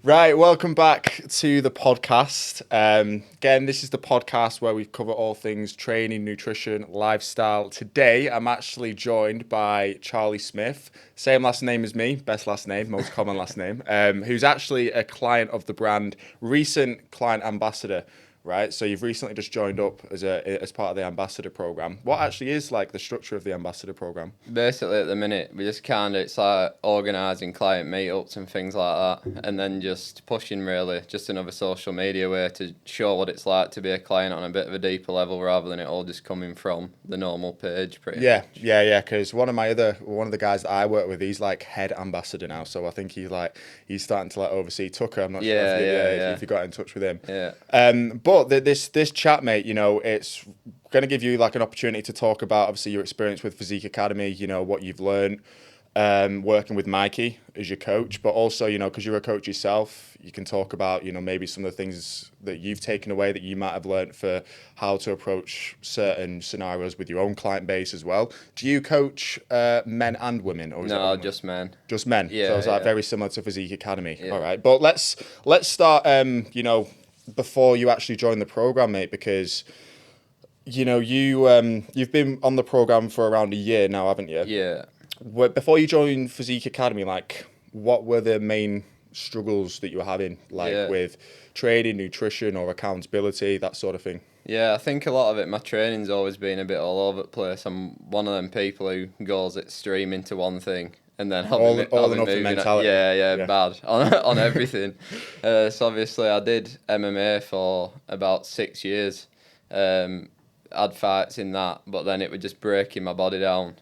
Right, welcome back to the podcast. Again, this is the podcast where we cover all things training, nutrition, lifestyle. Today, I'm actually joined by Charlie Smith, same last name as me, best last name, most common last name, who's actually a client of the brand, recent client ambassador. Right, so you've recently just joined up as part of the ambassador program. What actually is like the structure of the ambassador program? Basically, at the minute, we just it's like organising client meetups and things like that, and then just pushing really just another social media way to show what it's like to be a client on a bit of a deeper level rather than it all just coming from the normal page. Pretty much. Yeah. Because one of the guys that I work with, he's like head ambassador now, so I think he's starting to like oversee Tucker. I'm not sure if you got in touch with him. Yeah. But this chat, mate, it's going to give you like an opportunity to talk about obviously your experience with Physique Academy, what you've learned working with Mikey as your coach, but also, because you're a coach yourself, you can talk about, maybe some of the things that you've taken away that you might have learned for how to approach certain scenarios with your own client base as well. Do you coach men and women? Or No, just men. Just men. Yeah. So it's like very similar to Physique Academy. Yeah. All right. But let's start, before you actually join the program, mate, because you've been on the program for around a year now, haven't you? Yeah. Before you joined Physique Academy, like, what were the main struggles that you were having, with training, nutrition, or accountability, that sort of thing? Yeah, I think a lot of it, my training's always been a bit all over the place. I'm one of them people who goes extreme into one thing. And then all or nothing mentality. Yeah, bad on everything. So obviously I did MMA for about 6 years. Had fights in that, but then it was just breaking my body down.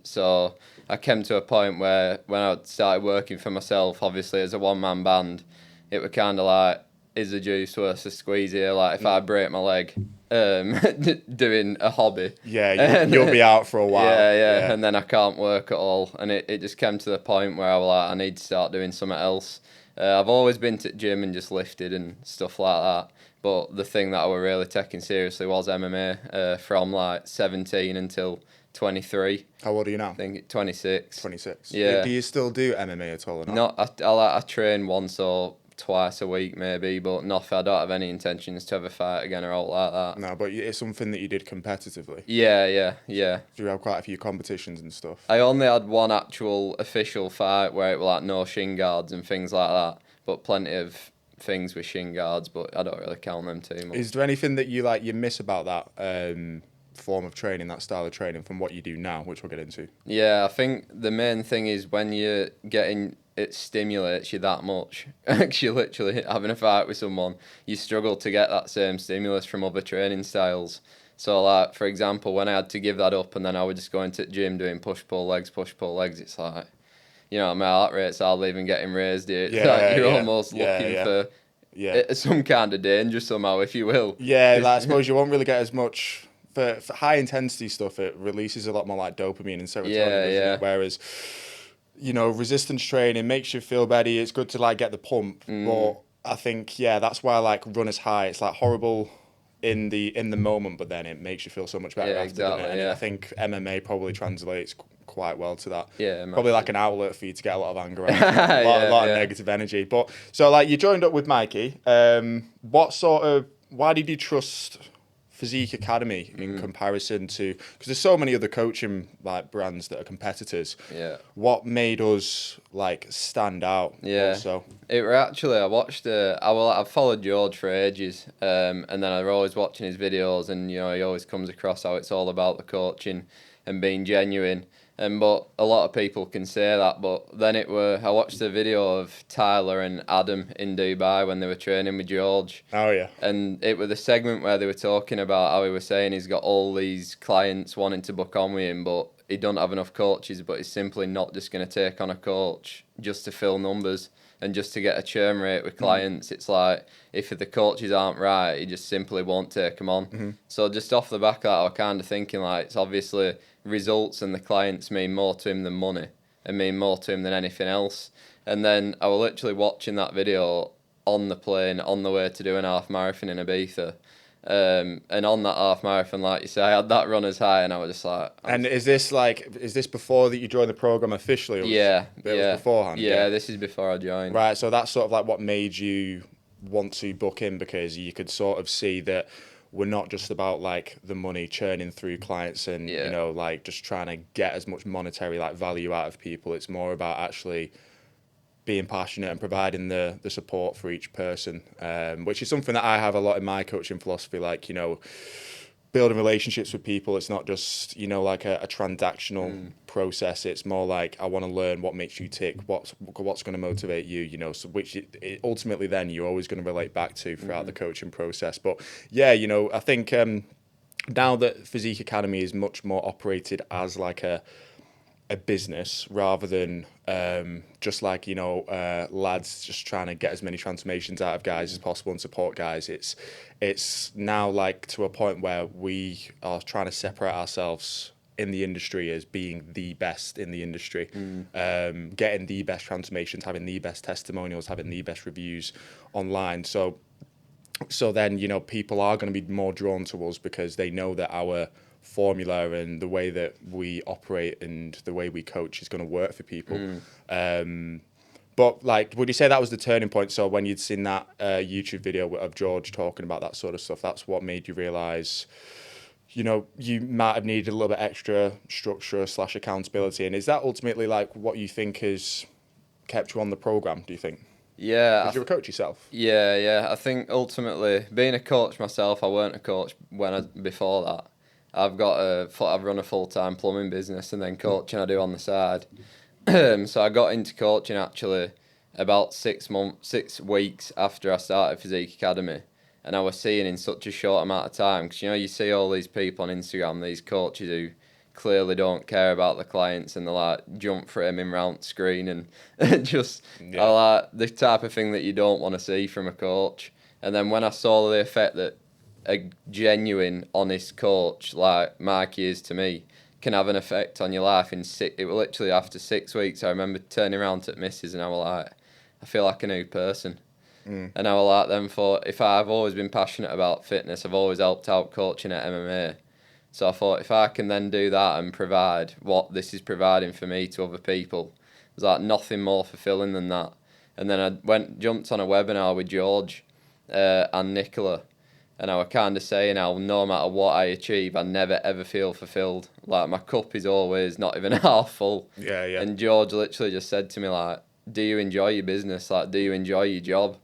So I came to a point where when I started working for myself, obviously as a one-man band, it was kind of like, is the juice worth the squeeze here? Like if I break my leg doing a hobby, you'll be out for a while. Yeah, and then I can't work at all, and it just came to the point where I was like, I need to start doing something else. I've always been to the gym and just lifted and stuff like that, but the thing that I were really taking seriously was MMA from like 17 until 23. How old are you now? I think 26. 26. Yeah. Do you still do MMA at all or not? No, I train once or twice a week maybe, but nothing. I don't have any intentions to ever fight again or all like that. No, but it's something that you did competitively. Yeah. Do you have quite a few competitions and stuff? I only had one actual official fight where it was like no shin guards and things like that, but plenty of things with shin guards, but I don't really count them too much. Is there anything that you miss about that form of training, that style of training from what you do now, which we'll get into? Yeah, I think the main thing is when you're getting, it stimulates you that much. Actually, literally having a fight with someone, you struggle to get that same stimulus from other training styles. So, like, for example, when I had to give that up and then I would just go into the gym doing push-pull legs, it's like, my heart rate's hardly even getting raised here. It's like you're almost looking for some kind of danger somehow, if you will. Yeah, I suppose you won't really get as much... For high-intensity stuff, it releases a lot more like dopamine and serotonin, doesn't it? Whereas... resistance training makes you feel better. It's good to like get the pump, but I think that's why I like runners high. It's like horrible in the moment, but then it makes you feel so much better after. Exactly, and I think MMA probably translates quite well to that. Yeah, probably like an outlet for you to get a lot of anger out, a lot of negative energy. But so like you joined up with Mikey. Why did you trust Physique Academy in comparison to, because there's so many other coaching like brands that are competitors. Yeah. What made us like stand out? Yeah. Also? It were actually, I watched I've followed George for ages, and then I was always watching his videos, and he always comes across how it's all about the coaching and being genuine. But a lot of people can say that, but then I watched a video of Tyler and Adam in Dubai when they were training with George. Oh, yeah. And it was the segment where they were talking about how he was saying he's got all these clients wanting to book on with him, but he don't have enough coaches, but he's simply not just going to take on a coach just to fill numbers and just to get a churn rate with clients. It's like, if the coaches aren't right, he just simply won't take them on. So just off the back of that, I was kind of thinking like, it's obviously results and the clients mean more to him than money and mean more to him than anything else. And then I was literally watching that video on the plane on the way to do an half marathon in Ibiza, And on that half marathon, like you say, I had that runner's high, and I was just like. And is this before that you joined the program officially? Or Yeah, it was beforehand. Yeah, this is before I joined. Right, so that's sort of like what made you want to book in, because you could sort of see that we're not just about like the money churning through clients and like just trying to get as much monetary like value out of people. It's more about actually being passionate and providing the support for each person, which is something that I have a lot in my coaching philosophy. Like, building relationships with people, it's not just like a transactional process. It's more like, I want to learn what makes you tick, what's going to motivate you, so which it ultimately then you're always going to relate back to throughout the coaching process. But yeah, I think now that Physique Academy is much more operated as like a business rather than just like lads just trying to get as many transformations out of guys as possible and support guys. It's now like to a point where we are trying to separate ourselves in the industry as being the best in the industry, getting the best transformations, having the best testimonials, having the best reviews online. So then people are going to be more drawn to us because they know that our formula and the way that we operate and the way we coach is going to work for people. But like, would you say that was the turning point? So when you'd seen that YouTube video of George talking about that sort of stuff, that's what made you realise, you might have needed a little bit extra structure / accountability. And is that ultimately like what you think has kept you on the program, do you think? Yeah. Because you're a coach yourself. Yeah. I think ultimately, being a coach myself, I weren't a coach before that. I've run a full-time plumbing business, and then coaching I do on the side. So I got into coaching actually about 6 weeks after I started Physique Academy, and I was seeing in such a short amount of time, because you see all these people on Instagram, these coaches who clearly don't care about the clients, and they're like jump framing round screen and just are like the type of thing that you don't want to see from a coach. And then when I saw the effect that a genuine, honest coach like Mikey is to me can have an effect on your life it was literally after 6 weeks. I remember turning around to missus and I was like, I feel like a new person. And I was like, then thought, if I've always been passionate about fitness, I've always helped out coaching at MMA. So I thought, if I can then do that and provide what this is providing for me to other people, there's like nothing more fulfilling than that. And then I jumped on a webinar with George and Nicola. And I was kind of saying how no matter what I achieve, I never ever feel fulfilled. Like, my cup is always not even half full. Yeah. And George literally just said to me, like, do you enjoy your business? Like, do you enjoy your job?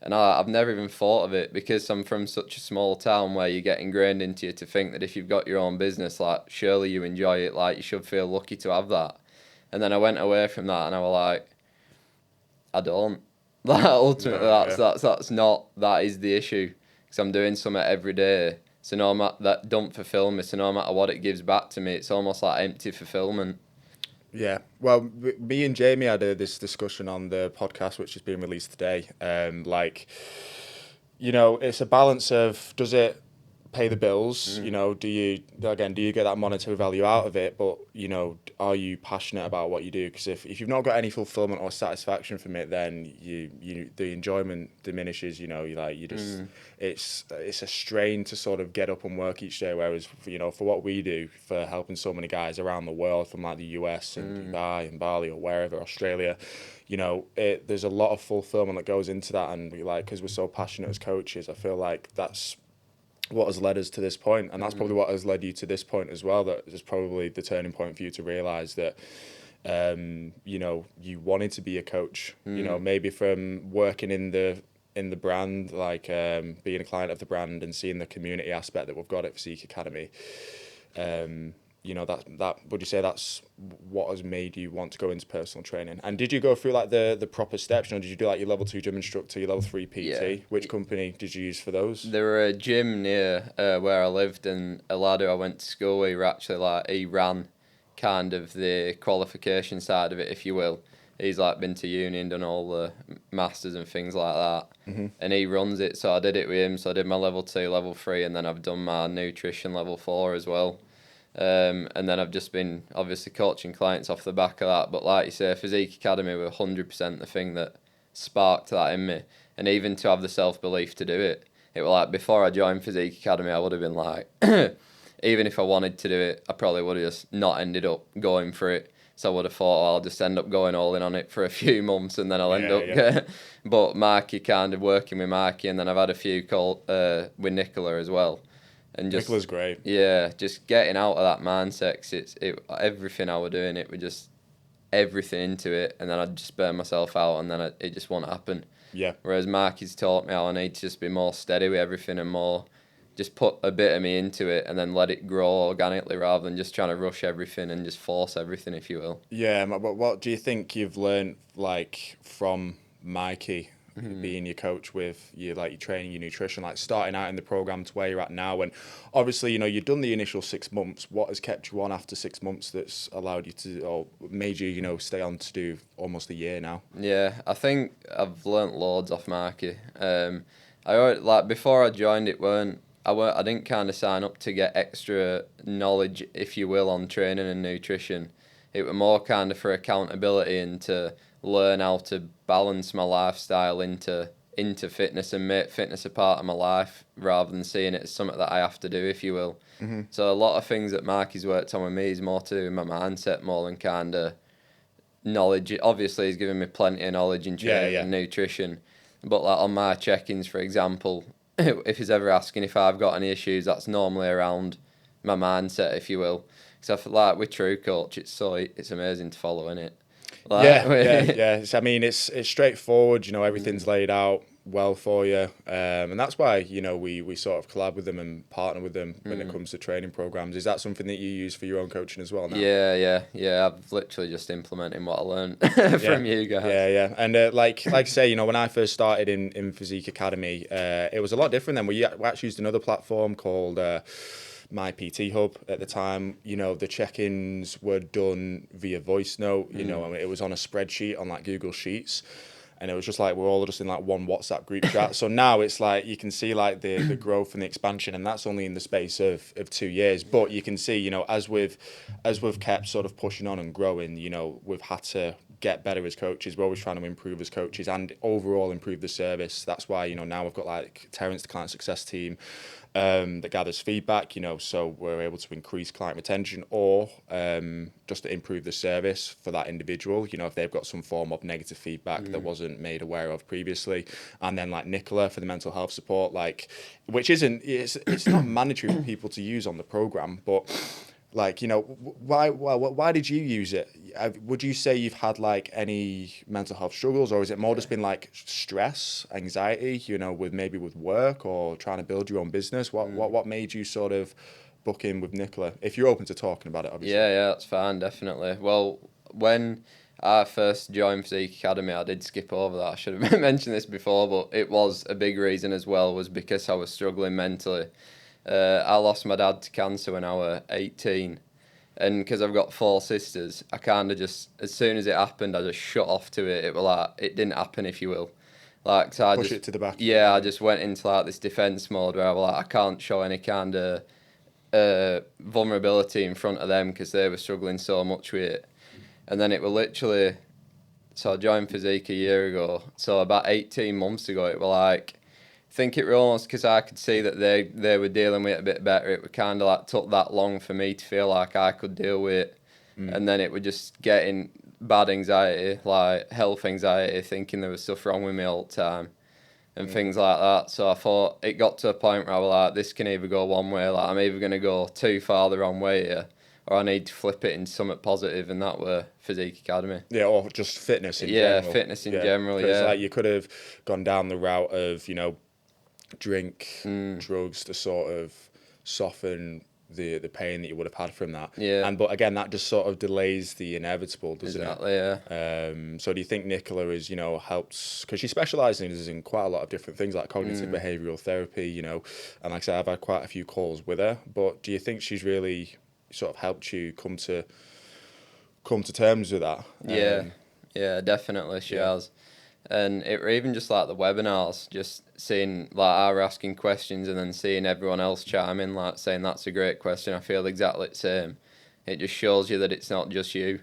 And I've never even thought of it, because I'm from such a small town where you get ingrained into you to think that if you've got your own business, like, surely you enjoy it. Like, you should feel lucky to have that. And then I went away from that and I was like, I don't. Like, ultimately, that is the issue. I'm doing something every day, so no matter that don't fulfill me, so no matter what it gives back to me, it's almost like empty fulfillment. Yeah, well, me and Jamie had this discussion on the podcast, which is being released today. It's a balance of, does it pay the bills? Do you get that monetary value out of it? But are you passionate about what you do? Because if you've not got any fulfillment or satisfaction from it, then the enjoyment diminishes. It's a strain to sort of get up and work each day. Whereas for what we do, for helping so many guys around the world, from like the US and Dubai and Bali or wherever, Australia, there's a lot of fulfillment that goes into that. And because we're so passionate as coaches, I feel like that's what has led us to this point, and that's probably what has led you to this point as well. That is probably the turning point for you to realise that you wanted to be a coach. Maybe from working in the brand, like being a client of the brand and seeing the community aspect that we've got at Physique Academy. That would you say that's what has made you want to go into personal training? And did you go through like the proper steps? Did you do like your level 2 gym instructor, your level 3 PT? Yeah. Which company did you use for those? There were a gym near where I lived, and a lad who I went to school with, he ran kind of the qualification side of it, if you will. He's like been to uni and done all the masters and things like that, and he runs it. So I did it with him. So I did my level 2, level 3, and then I've done my nutrition level 4 as well. And then I've just been obviously coaching clients off the back of that. But like you say, Physique Academy were 100% the thing that sparked that in me. And even to have the self-belief to do it. it was like before I joined Physique Academy, I would have been like, even if I wanted to do it, I probably would have just not ended up going for it. So I would have thought, oh, I'll just end up going all in on it for a few months and then I'll end up but Marky, kind of working with Marky, and then I've had a few with Nicola as well. And just, Nicola's great. Yeah, just getting out of that mindset. 'Cause everything I was doing, it was just everything into it, and then I'd just burn myself out, and then it just won't happen. Yeah. Whereas Marky's taught me how I need to just be more steady with everything and more just put a bit of me into it and then let it grow organically rather than just trying to rush everything and just force everything, if you will. Yeah, but what do you think you've learned, like, from Mikey being your coach with your training, your nutrition, like starting out in the program to where you're at now? And obviously, you've done the initial 6 months. What has kept you on after 6 months that's allowed you to, or made you, stay on to do almost a year now? Yeah, I think I've learnt loads off Marky. Before I joined, I didn't kind of sign up to get extra knowledge, if you will, on training and nutrition. It was more kind of for accountability and to learn how to balance my lifestyle into fitness and make fitness a part of my life rather than seeing it as something that I have to do, if you will. Mm-hmm. So a lot of things that Marky's worked on with me is more to do with my mindset more than kind of knowledge. Obviously, he's given me plenty of knowledge in training and nutrition. But like on my check-ins, for example, if he's ever asking if I've got any issues, that's normally around my mindset, if you will. Because I feel like with True Coach, it's amazing to follow, isn't it? Yeah. I mean, it's straightforward. Everything's laid out well for you, and that's why we sort of collab with them and partner with them when it comes to training programs. Is that something that you use for your own coaching as well now? Yeah. I've literally just implementing what I learned from you guys. Yeah. And like I say, when I first started in Physique Academy, it was a lot different then. We actually used another platform called My PT Hub at the time. The check-ins were done via voice note. I mean, it was on a spreadsheet on like Google Sheets. And it was just like, we're all just in like one WhatsApp group chat. So now it's like, you can see like the growth and the expansion, and that's only in the space of 2 years. But you can see, as we've kept sort of pushing on and growing, we've had to get better as coaches. We're always trying to improve as coaches and overall improve the service. That's why, now we've got like Terence, the client success team, that gathers feedback, so we're able to increase client retention or just to improve the service for that individual, if they've got some form of negative feedback that wasn't made aware of previously. And then like Nicola for the mental health support, which it's not mandatory for people to use on the program, but why did you use it? Would you say you've had like any mental health struggles, or is it more just been like stress, anxiety, with work or trying to build your own business? What made you sort of book in with Nicola? If you're open to talking about it, obviously. Yeah, that's fine, definitely. Well, when I first joined Physique Academy, I did skip over that. I should have mentioned this before, but it was a big reason as well, was because I was struggling mentally. I lost my dad to cancer when I was 18. And because I've got 4 sisters, I kind of just, as soon as it happened, I just shut off to it. It was like, it didn't happen, if you will. So I push it to the back. Yeah, I just went into like this defense mode where I was like, I can't show any kind of vulnerability in front of them because they were struggling so much with it. And then it was literally, so I joined Physique a year ago. So about 18 months ago, it was like, I think it was almost because I could see that they were dealing with it a bit better. It was kind of like took that long for me to feel like I could deal with it. And then it was just getting bad anxiety, like health anxiety, thinking there was stuff wrong with me all the time and things like that. So I thought it got to a point where I was like, this can either go one way, like I'm either going to go too far the wrong way here, or I need to flip it into something positive, and that were Physique Academy. Yeah, or just fitness in general. Yeah, fitness in general, Because like you could have gone down the route of, drink, drugs to sort of soften the pain that you would have had from that. Yeah. But again, that just sort of delays the inevitable, doesn't it? Exactly, yeah. So do you think Nicola is, helps, because she specialises in quite a lot of different things like cognitive behavioural therapy, and like I said, I've had quite a few calls with her, but do you think she's really sort of helped you come to terms with that? Yeah, definitely she has. And it were even just like the webinars, just seeing like I were asking questions and then seeing everyone else chime in, like saying that's a great question, I feel exactly the same. It just shows you that it's not just you. Do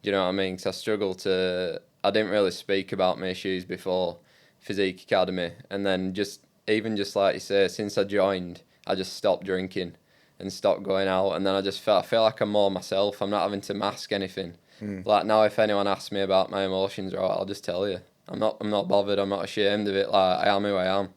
you know what I mean? Because I didn't really speak about my issues before Physique Academy, and then just even just like you say, since I joined, I just stopped drinking and stopped going out, and then I feel like I'm more myself. I'm not having to mask anything. Like now, if anyone asks me about my emotions, right, I'll just tell you. I'm not bothered. I'm not ashamed of it. Like, I am who I am,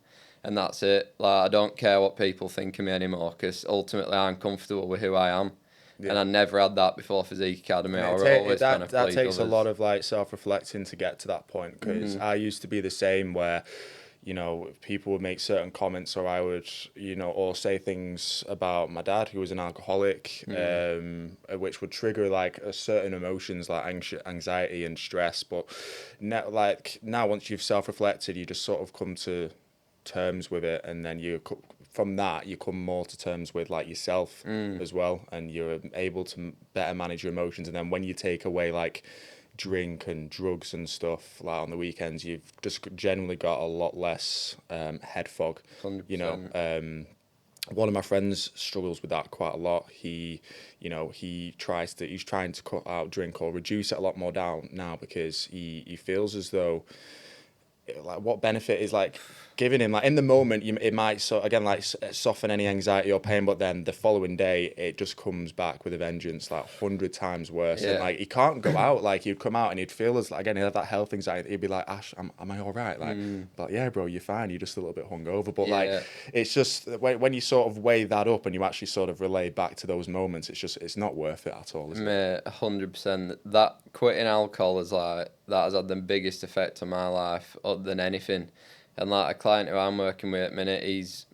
and that's it. Like, I don't care what people think of me anymore, because ultimately I'm comfortable with who I am. Yeah. And I never had that before Physique Academy. That takes a lot of like self-reflecting to get to that point, because I used to be the same, where people would make certain comments, or I would, or say things about my dad, who was an alcoholic, which would trigger like a certain emotions like anxiety and stress. But now, once you've self-reflected, you just sort of come to terms with it, and then from that you come more to terms with like yourself as well, and you're able to better manage your emotions. And then when you take away like drink and drugs and stuff, like on the weekends, you've just generally got a lot less head fog. 100%. One of my friends struggles with that quite a lot. He's trying to cut out drink or reduce it a lot more down now, because he feels as though like what benefit is like giving him. Like in the moment, it might soften any anxiety or pain, but then the following day it just comes back with a vengeance, like 100 times worse. Yeah. And like he can't go out. Like he'd come out and he'd feel as, again, he'd have that health anxiety. He'd be like, Ash, am I all right? Like, but yeah, bro, you're fine. You're just a little bit hungover. But like, it's just when you sort of weigh that up and you actually sort of relay back to those moments, it's not worth it at all. Mate, 100%. That quitting alcohol that has had the biggest effect on my life than anything. And like a client who I'm working with at the minute, he's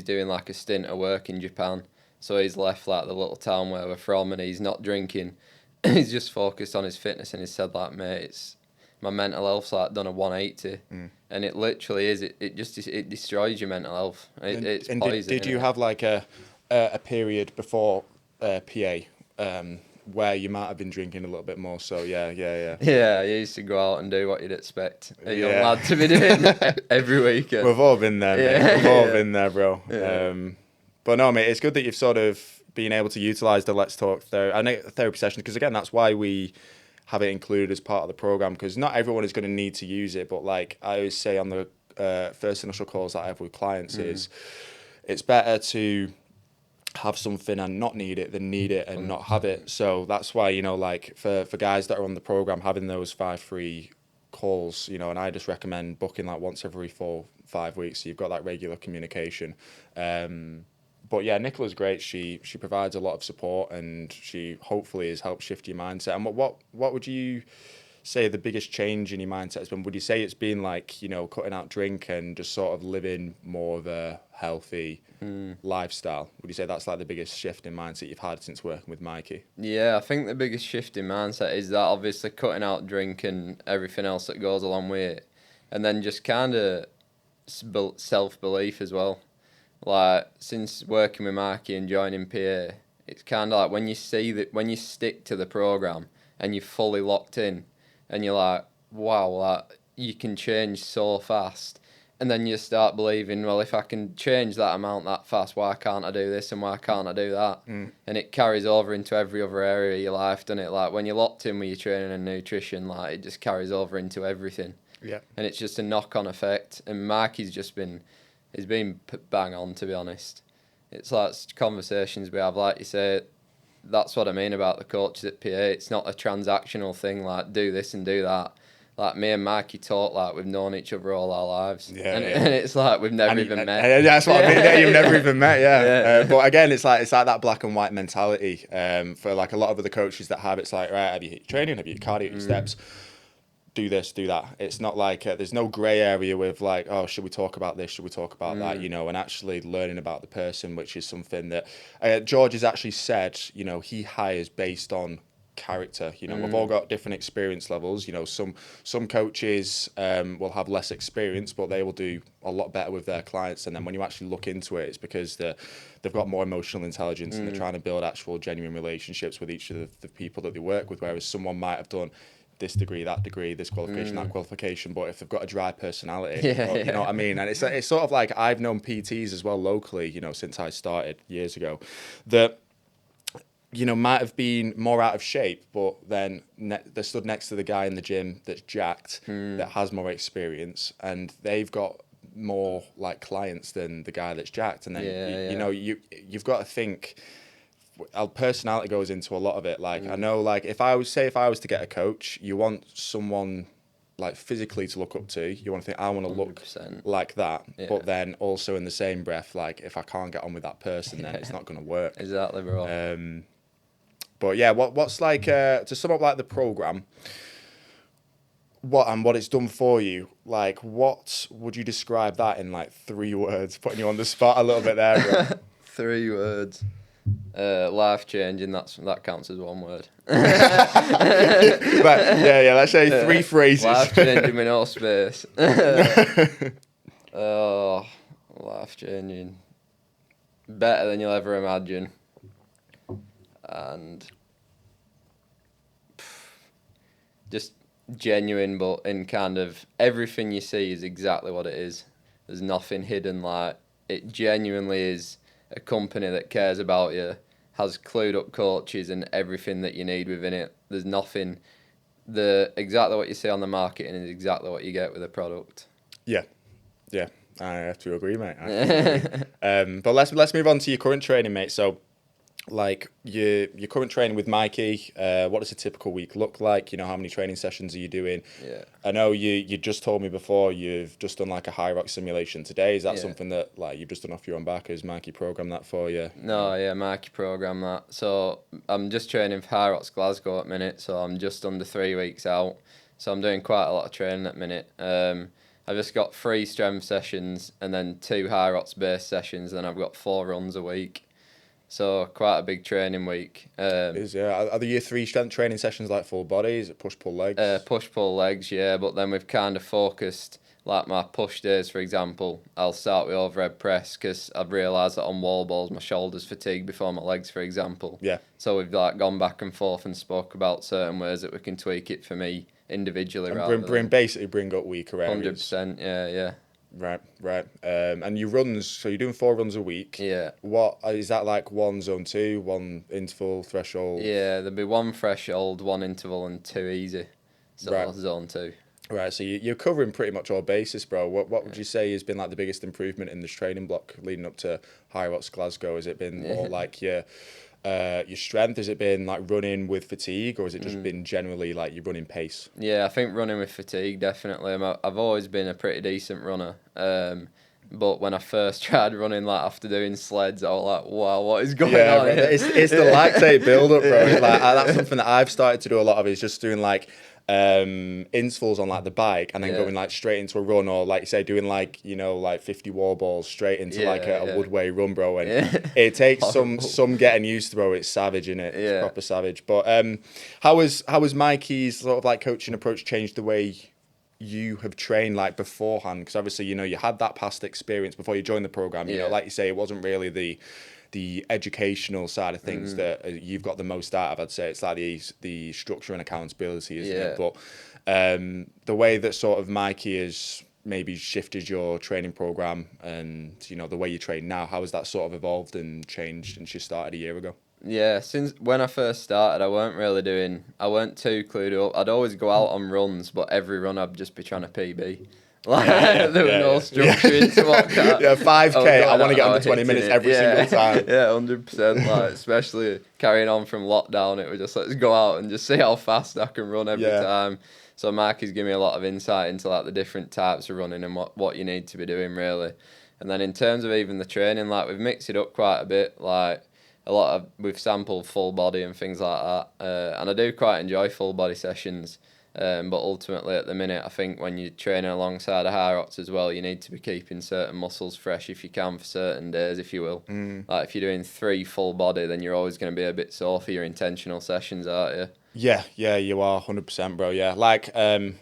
doing like a stint of work in Japan. So he's left like the little town where we're from, and he's not drinking. He's just focused on his fitness, and he said like, mate, my mental health's like done a 180, and it literally is. It destroys your mental health. It's poison. Did you have like a period before PA? Where you might have been drinking a little bit more, so yeah. Yeah, you used to go out and do what you'd expect a young lad to be doing every weekend. We've all been there, mate. We've all been there, bro. Yeah. But no, mate, it's good that you've sort of been able to utilise the Let's Talk therapy session, because again, that's why we have it included as part of the programme, because not everyone is going to need to use it, but like I always say on the first initial calls that I have with clients is it's better to have something and not need it than need it and not have it. So that's why, like for guys that are on the program, having those 5 free calls, and I just recommend booking like once every 4-5 weeks, so you've got that regular communication. But yeah, Nicola's great. She provides a lot of support, and she hopefully has helped shift your mindset. And what would you say the biggest change in your mindset has been? Would you say it's been like, cutting out drink and just sort of living more of a healthy lifestyle? Would you say that's like the biggest shift in mindset you've had since working with Mikey? Yeah, I think the biggest shift in mindset is that obviously cutting out drink and everything else that goes along with it. And then just kind of self-belief as well. Like, since working with Mikey and joining PA, it's kind of like when you stick to the program and you're fully locked in, and you're like, wow, like, you can change so fast. And then you start believing, well, if I can change that amount that fast, why can't I do this and why can't I do that? And it carries over into every other area of your life, doesn't it? Like, when you're locked in with your training and nutrition, like, it just carries over into everything. Yeah. And it's just a knock-on effect. And Mikey's he's been bang on, to be honest. It's like conversations we have, like you say, that's what I mean about the coaches at PA. It's not a transactional thing, like do this and do that. Like me and Mikey talk like we've known each other all our lives. And it's like we've never even met. That's what I mean. Yeah, you've never even met, yeah. But again, it's like that black and white mentality. For like a lot of other coaches that have, it's like, right, have you hit your training, have you hit your cardio, your steps? Do this, do that. It's not like there's no grey area with like, oh, should we talk about this? Should we talk about that? And actually learning about the person, which is something that George has actually said, he hires based on character. We've all got different experience levels. Some coaches will have less experience, but they will do a lot better with their clients. And then when you actually look into it, it's because they've got more emotional intelligence and they're trying to build actual genuine relationships with each of the people that they work with, whereas someone might have done this degree, that degree, this qualification, that qualification, but if they've got a dry personality, you know what I mean? And it's sort of like, I've known PTs as well locally, since I started years ago, that might have been more out of shape, but then they stood next to the guy in the gym that's jacked, that has more experience, and they've got more like clients than the guy that's jacked. And then you Yeah, know, you've got to think. Our personality goes into a lot of it. Like I know, like if I was to get a coach, you want someone like physically to look up to. You want to think, I want to look 100%. like that. Yeah. But then also in the same breath, like if I can't get on with that person, then it's not going to work. Exactly, bro. But yeah, what's like to sum up like the program, what it's done for you? Like, what would you describe that in like 3 words? Putting you on the spot a little bit there, bro. 3 words. Life changing. That counts as 1 word. But yeah. Let's say 3 phrases. Life changing with no space. Oh, life changing. Better than you'll ever imagine. And just genuine, but in kind of everything you see is exactly what it is. There's nothing hidden. Like, it genuinely is a company that cares about you, has clued up coaches and everything that you need within it. There's nothing. Exactly what you see on the marketing is exactly what you get with a product. Yeah, I have to agree, mate. But let's move on to your current training, mate. So, like your current training with Mikey, what does a typical week look like? You know, how many training sessions are you doing? Yeah. I know you just told me before you've just done like a Hyrox simulation today. Is that something that like you've just done off your own back? Has Mikey programmed that for you? No, yeah, Mikey programmed that. So I'm just training for Hyrox Glasgow at the minute. So I'm just under 3 weeks out. So I'm doing quite a lot of training at the minute. I've just got 3 strength sessions and then 2 Hyrox base sessions. And I've got 4 runs a week. So quite a big training week. Are your 3 strength training sessions like full body? Is it push pull legs? Push pull legs, yeah. But then we've kind of focused, like my push days, for example. I'll start with overhead press because I've realised that on wall balls my shoulders fatigue before my legs, for example. Yeah. So we've like gone back and forth and spoke about certain ways that we can tweak it for me individually. And bring up weaker areas. 100%, yeah. Right. And your runs, so you're doing 4 runs a week. Yeah. What is that like? 1 zone 2, 1 interval threshold? Yeah, there'll be 1 threshold, 1 interval, and 2 easy. So zone 2. Right, so you're covering pretty much all bases, bro. What would you say has been like the biggest improvement in this training block leading up to Hyrox Glasgow? Has it been more like your strength? Has it been like running with fatigue, or has it just been generally like your running pace? Yeah, I think running with fatigue, definitely. I've always been a pretty decent runner. But when I first tried running, like after doing sleds, I was like, "Wow, what is going on?" Bro, it's the lactate build up, bro. Like that's something that I've started to do a lot of. Is just doing like intervals on like the bike and then going like straight into a run, or like you say doing like, you know, like 50 wall balls straight into like a woodway run, bro. And it takes some getting used to, bro. It's savage, innit? It's proper savage. But how has Mikey's sort of like coaching approach changed the way you have trained like beforehand? Because obviously, you know, you had that past experience before you joined the program. You know, like you say, it wasn't really the educational side of things that you've got the most out of. I'd say it's like the structure and accountability, isn't it? But the way that sort of Mikey has maybe shifted your training program and, you know, the way you train now, how has that sort of evolved and changed since you started a year ago? Yeah, since when I first started, I weren't too clued up. I'd always go out on runs, but every run I'd just be trying to PB. Like, there was no structure into what that. 5K, I want to get under 20 minutes every single time. Yeah, 100%. Like, especially carrying on from lockdown, it was just let's go out and just see how fast I can run every time. So Mikey's given me a lot of insight into like the different types of running and what you need to be doing really. And then in terms of even the training, like we've mixed it up quite a bit. Like we've sampled full body and things like that. And I do quite enjoy full body sessions. But ultimately, at the minute, I think when you're training alongside a Hyrox as well, you need to be keeping certain muscles fresh if you can for certain days, if you will. Like if you're doing 3 full body, then you're always going to be a bit sore for your intentional sessions, aren't you? Yeah, you are 100%, bro. Yeah, like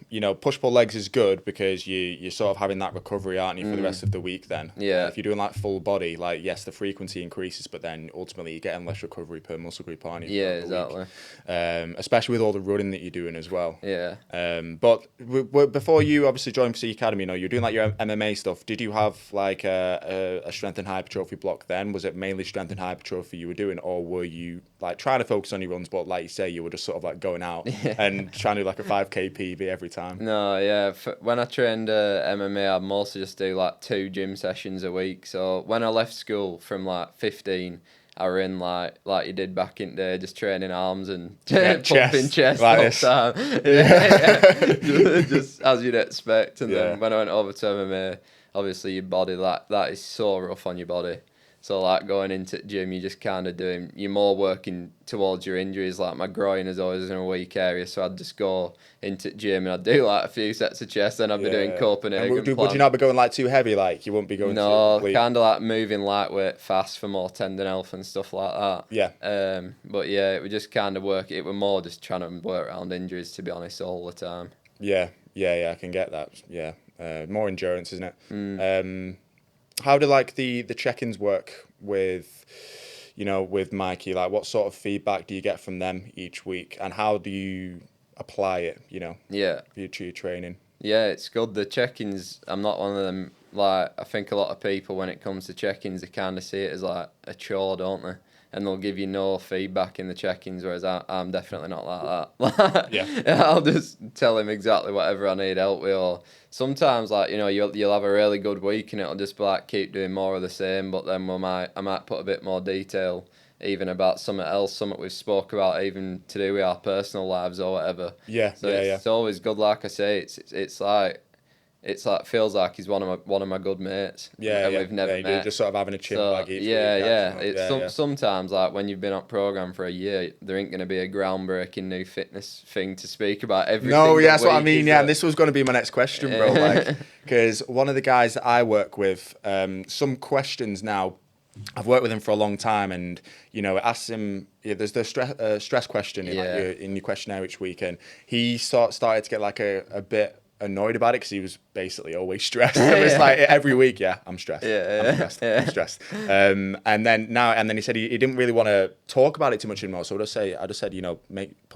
you know, push pull legs is good because you're sort of having that recovery, aren't you, for the rest of the week? Then if you're doing like full body, like yes, the frequency increases, but then ultimately you're getting less recovery per muscle group, aren't you? Yeah, exactly. Especially with all the running that you're doing as well. Yeah. But before you obviously joined Physique Academy, you know, you're doing like your MMA stuff. Did you have like a strength and hypertrophy block then? Was it mainly strength and hypertrophy you were doing, or were you like trying to focus on your runs, but like you say, you were just sort of of like going out and trying to do like a 5K PB every time. No, yeah. When I trained MMA, I'd mostly just do like 2 gym sessions a week. So when I left school from like 15, I were in like you did back in the day, just training arms and pumping chest like all this. the time. Yeah. Just as you'd expect. And then when I went over to MMA, obviously your body, that is so rough on your body. So like going into the gym, you're just kind of you're more working towards your injuries. Like my groin is always in a weak area, so I'd just go into the gym and I'd do like a few sets of chest, then I'd be doing Copenhagen. And would you not be going like too heavy? Like you wouldn't be going kind of like moving lightweight fast for more tendon health and stuff like that. Yeah. But yeah, it would just kind of work. It was more just trying to work around injuries, to be honest, all the time. Yeah, I can get that. Yeah, more endurance, isn't it? How do like the check-ins work with, with Mikey? Like, what sort of feedback do you get from them each week, and how do you apply it? To your training. Yeah, it's good. The check-ins, I'm not one of them. Like, I think a lot of people, when it comes to check-ins, they kind of see it as like a chore, don't they? And they'll give you no feedback in the check-ins, whereas I'm definitely not like that. Yeah. I'll just tell him exactly whatever I need help with. Or sometimes, like, you'll have a really good week and it'll just be like, keep doing more of the same, but then I might put a bit more detail even about something else, something we've spoke about, even to do with our personal lives or whatever. Yeah, so it's always good. Like I say, it's like feels like he's one of my good mates. And we've never met. You're just sort of having a chin bag each week. Sometimes like when you've been on program for a year, there ain't gonna be a groundbreaking new fitness thing to speak about every. No, yeah, that's what I mean. Yeah, and this was going to be my next question, bro. Like, because one of the guys that I work with, some questions now. I've worked with him for a long time, and asked him. Yeah, there's the stress question in your questionnaire each week, and he started to get like a bit annoyed about it because he was basically always stressed. It's like every week, I'm stressed. I'm stressed. And then he said he didn't really want to talk about it too much anymore. So I just said,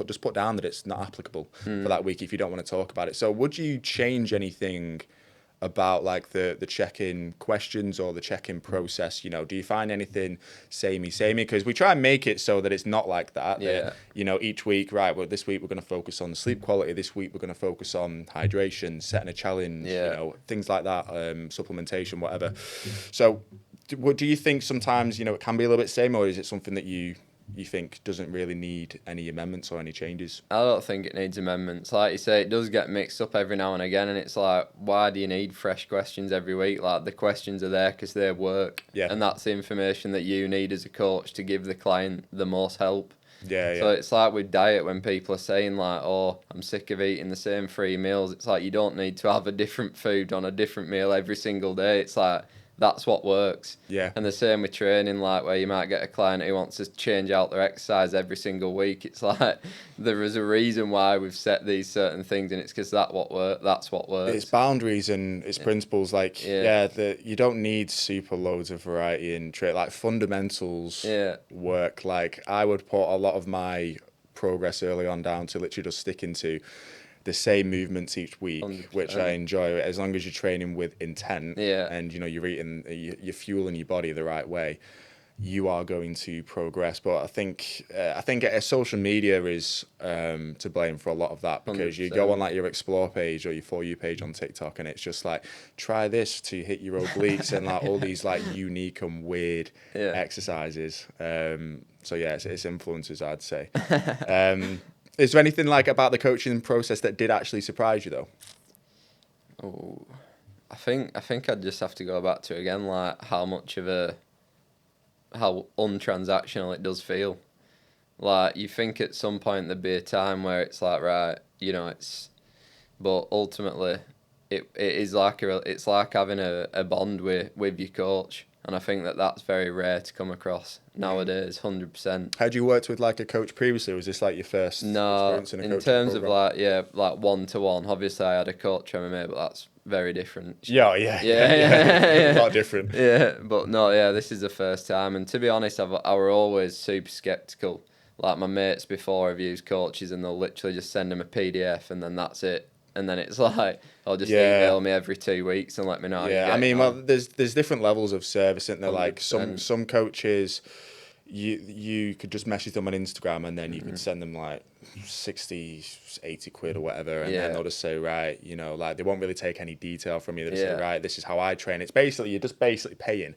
just put down that it's not applicable for that week if you don't want to talk about it. So would you change anything about like the check-in questions or the check-in process? Do you find anything samey? Because we try and make it so that it's not like that. Each week, right, well, this week we're going to focus on sleep quality, this week we're going to focus on hydration, setting a challenge, things like that, supplementation, whatever. So what do you think sometimes, it can be a little bit same, or is it something that you think doesn't really need any amendments or any changes? I don't think it needs amendments. Like you say, it does get mixed up every now and again, and it's like, why do you need fresh questions every week? Like, the questions are there because they work, and that's the information that you need as a coach to give the client the most help. So it's like with diet, when people are saying like, oh, I'm sick of eating the same 3 meals, it's like you don't need to have a different food on a different meal every single day. It's like, that's what works. And the same with training, like where you might get a client who wants to change out their exercise every single week. It's like there is a reason why we've set these certain things, and it's because that's what works. It's boundaries and it's principles. Like you don't need super loads of variety in trade. Like fundamentals work. Like I would put a lot of my progress early on down to literally just sticking to the same movements each week, 100%. Which I enjoy, as long as you're training with intent and you're eating, you're fueling your body the right way, you are going to progress. But I think social media is to blame for a lot of that, because 100%. You go on like your explore page or your For You page on TikTok, and it's just like, try this to hit your obliques and like all these like unique and weird exercises. So it's influencers, I'd say. Is there anything like about the coaching process that did actually surprise you though? Oh, I think I'd just have to go back to again, like how untransactional it does feel. Like you think at some point there'd be a time where it's like, right, but ultimately it is like it's like having a bond with your coach. And I think that that's very rare to come across nowadays, 100%. Had you worked with like a coach previously, or was this like your first experience in a coaching in terms program? of like one-to-one, obviously I had a coach MMA, but that's very different. Yeah. A lot different. But this is the first time. And to be honest, I were always super skeptical. Like my mates before have used coaches and they'll literally just send them a PDF and then that's it. And then it's like, I'll just email me every 2 weeks and let me know. I mean, well, there's different levels of service, isn't there? 100%. Like some coaches, you could just message them on Instagram, and then you could send them like 60, 80 quid or whatever, and then they'll just say, right, you know, like they won't really take any detail from you. They say, right, this is how I train. It's basically, you're just basically paying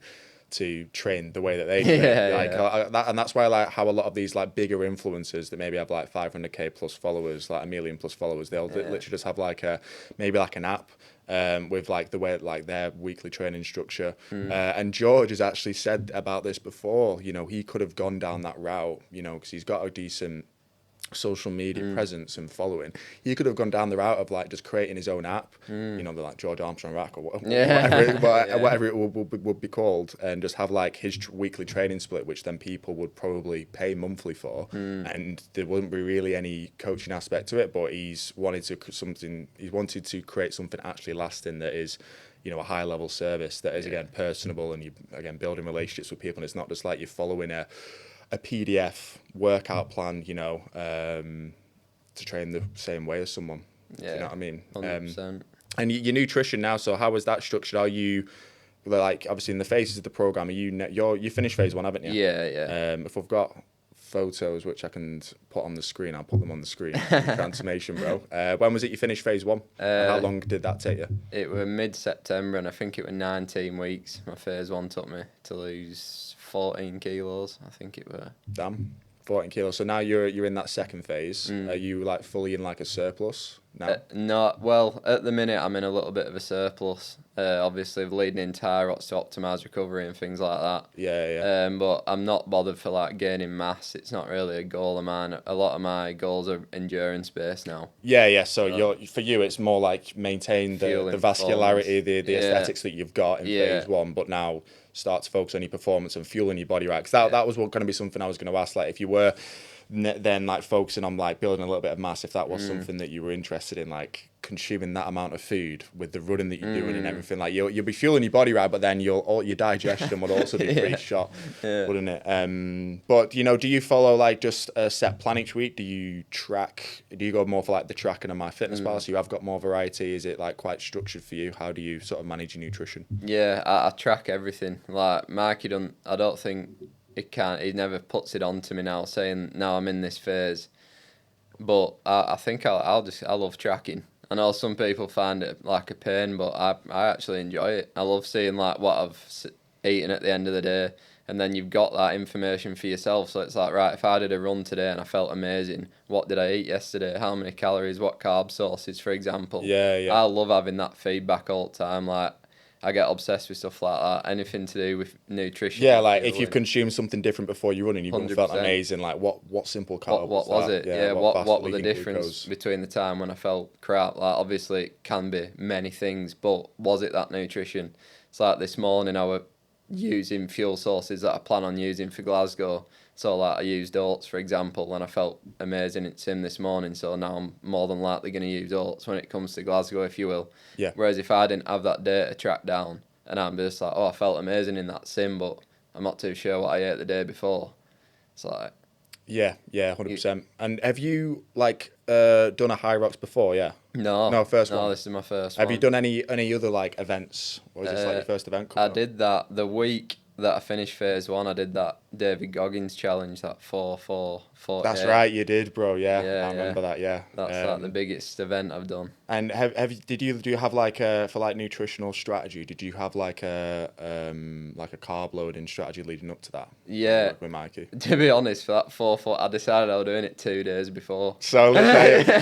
to train the way that they train. And that's why I like how a lot of these like bigger influencers that maybe have like 500k plus followers, like 1 million plus followers, they'll literally just have like maybe like an app with like the way like their weekly training structure. And George has actually said about this before. You know, he could have gone down that route, you know, because he's got a decent social media presence and following. He could have gone down the route of like just creating his own app, you know, the like George Armstrong rack or whatever it would be called, and just have like his weekly training split, which then people would probably pay monthly for, and there wouldn't be really any coaching aspect to it. But he's wanted to create something actually lasting that is, you know, a high level service that is again personable, and you again building relationships with people. And it's not just like you're following a PDF workout plan, you know, to train the same way as someone. Yeah, you know what I mean? 100%. And your nutrition now, so how is that structured? Are you, like, obviously in the phases of the program, you finished phase 1, haven't you? Yeah. If I've got photos which I can put on the screen, I'll put them on the screen. Transformation, bro. When was it you finished phase 1? And how long did that take you? It was mid-September, and I think it was 19 weeks. My phase 1 took me to lose 14 kilos, I think it were. Damn, 14 kilos. So now you're in that second phase. Are you like fully in like a surplus now? No, well, at the minute I'm in a little bit of a surplus. Obviously leading into Hyrox to optimise recovery and things like that. Yeah. But I'm not bothered for like gaining mass. It's not really a goal of mine. A lot of my goals are endurance based now. Yeah. So for you, it's more like maintain the vascularity, the aesthetics that you've got in phase 1, but now start to focus on your performance and fueling your body, right? Because that was going to be something I was going to ask. Like, if you were then like focusing on like building a little bit of mass, if that was something that you were interested in, like consuming that amount of food with the running that you're doing and everything, like you'll be fueling your body, right? But then your digestion would also be pretty shot, wouldn't it? But you know, do you follow like just a set plan each week? Do you track? Do you go more for like the tracking and MyFitnessPal? So you have got more variety. Is it like quite structured for you? How do you sort of manage your nutrition? Yeah, I track everything. Like Mikey I don't think he never puts it on to me now, saying now I'm in this phase. But I think I love tracking. I know some people find it like a pain, but I actually enjoy it. I love seeing like what I've eaten at the end of the day, and then you've got that information for yourself. So it's like, right, if I did a run today and I felt amazing, what did I eat yesterday? How many calories? What carb sources, for example? Yeah. I love having that feedback all the time. Like, I get obsessed with stuff like that. Anything to do with nutrition. Yeah, like if you've consumed something different before you run and you felt amazing, like what simple carb what was it? Yeah, what were the difference glucose between the time when I felt crap? Like, obviously it can be many things, but was it that nutrition? It's like this morning I was using fuel sources that I plan on using for Glasgow. So like I used oats, for example, and I felt amazing at Sim this morning. So now I'm more than likely going to use oats when it comes to Glasgow, if you will. Yeah. Whereas if I didn't have that data tracked down, and I'm just like, I felt amazing in that Sim, but I'm not too sure what I ate the day before. It's like... Yeah, 100%. And have you like done a Hyrox before? Yeah. No, first one. No, this is my first one. Have you done any other like events, or is this like your first event? I did that the week that I finished phase 1. I did that David Goggins challenge, that 4-4-4. That's right, you did, bro. Yeah, I remember that. Yeah, that's like the biggest event I've done. And do you have like for like nutritional strategy? Did you have like a carb loading strategy leading up to that? Yeah, with Mikey. To be honest, for that 4-4, I decided I was doing it 2 days before. So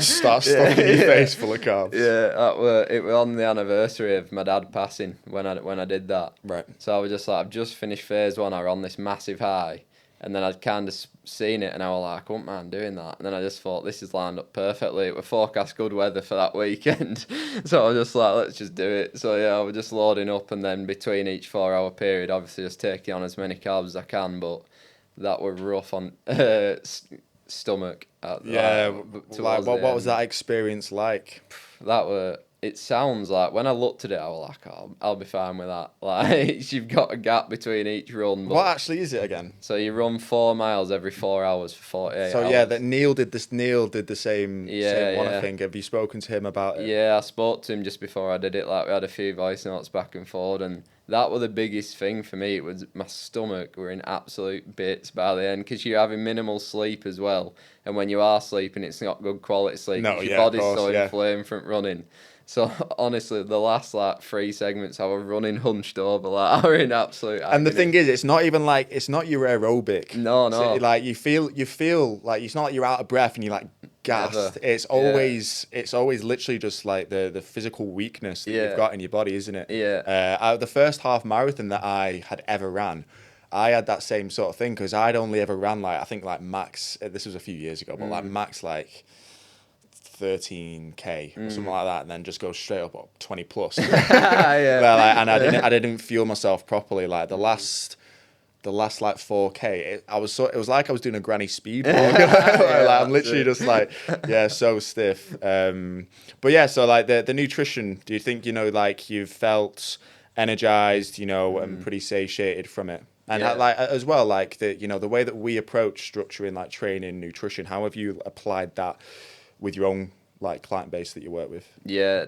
start stuffing your face full of carbs. Yeah, it was on the anniversary of my dad passing when I did that. Right. So I was just like, I've just finished phase 1. I was on this massive high, and then I'd kind of seen it, and I was like, I wouldn't mind doing that. And then I just thought, this is lined up perfectly. It was forecast good weather for that weekend. So I was just like, let's just do it. So yeah, I was just loading up, and then between each 4-hour period, obviously just taking on as many carbs as I can, but that were rough on stomach. What was that experience like? That were... it sounds like, when I looked at it, I was like, oh, I'll be fine with that. Like, you've got a gap between each run. What actually is it again? So you run 4 miles every 4 hours for 48 So hours. yeah, that Neil did this. Neil did the same one. I Yeah. think. Have you spoken to him about it? Yeah, I spoke to him just before I did it. Like, we had a few voice notes back and forward, and that was the biggest thing for me. It was my stomach were in absolute bits by the end, because you're having minimal sleep as well, and when you are sleeping, it's not good quality sleep. No, 'cause yeah, your body's of course, so yeah. inflamed from running. So honestly, the last like 3 segments, I was running hunched over, like I were in absolute agony. And the thing is, it's not even like, it's not your aerobic. No. So, like you feel like it's not like you're out of breath and you're like gassed. Never. It's always literally just like the physical weakness that you've got in your body, isn't it? Yeah. The first half marathon that I had ever ran, I had that same sort of thing, because I'd only ever ran like, I think like max, this was a few years ago, but like max like 13k or something like that, and then just go straight up 20 plus. Yeah. Well, like, and I didn't fuel myself properly. Like the last like 4k, it was like I was doing a granny speed walk. Like, I'm literally just like, yeah, so stiff. But yeah, so like the nutrition, do you think, like you've felt energized, and pretty satiated from it? And like as well, like the way that we approach structuring like training, nutrition, how have you applied that with your own like client base that you work with? Yeah,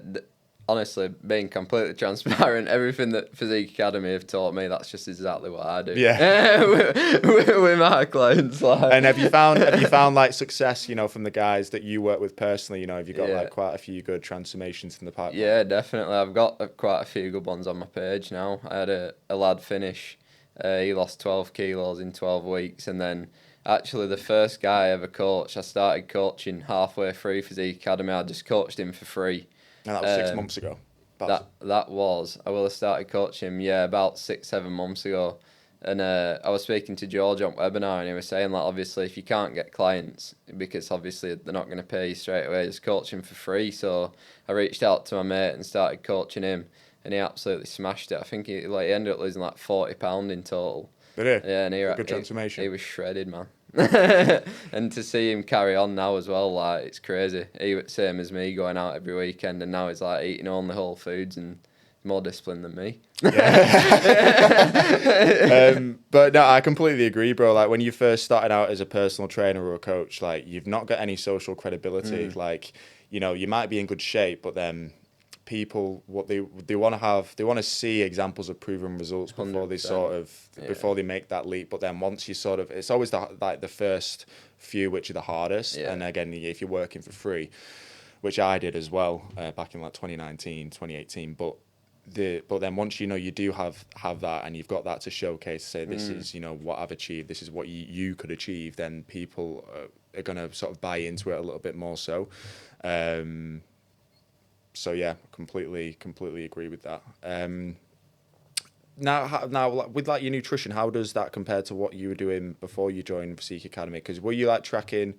honestly, being completely transparent, everything that Physique Academy have taught me, that's just exactly what I do. Yeah. with my clients. Like. And have you found like success, from the guys that you work with personally? Have you got like quite a few good transformations in the pipeline? Yeah, definitely. I've got quite a few good ones on my page now. I had a lad finish. He lost 12 kilos in 12 weeks, and then actually the first guy I ever coached, I started coaching halfway through Physique Academy. I just coached him for free. And that was 6 months ago. That was. I will have started coaching him, about 6-7 months ago. And I was speaking to George on webinar, and he was saying, like, obviously, if you can't get clients, because obviously they're not going to pay you straight away, just coach him for free. So I reached out to my mate and started coaching him, and he absolutely smashed it. I think he ended up losing like £40 in total. Did he? Yeah, and good transformation. He was shredded, man. And to see him carry on now as well, like, it's crazy. He was same as me, going out every weekend, and now he's like eating only whole foods and more disciplined than me. Yeah. But no, I completely agree, bro. Like when you first started out as a personal trainer or a coach, like you've not got any social credibility. Like, you might be in good shape, but then people, what they want to see examples of proven results before they before they make that leap. But then once you it's always the first few which are the hardest. And again, if you're working for free, which I did as well back in like 2019, 2018, but then once you do have that, and you've got that to showcase, say this is what I've achieved, this is what you could achieve, then people are gonna sort of buy into it a little bit more. So yeah, completely agree with that. Now with like your nutrition, how does that compare to what you were doing before you joined Physique Academy? Because were you like tracking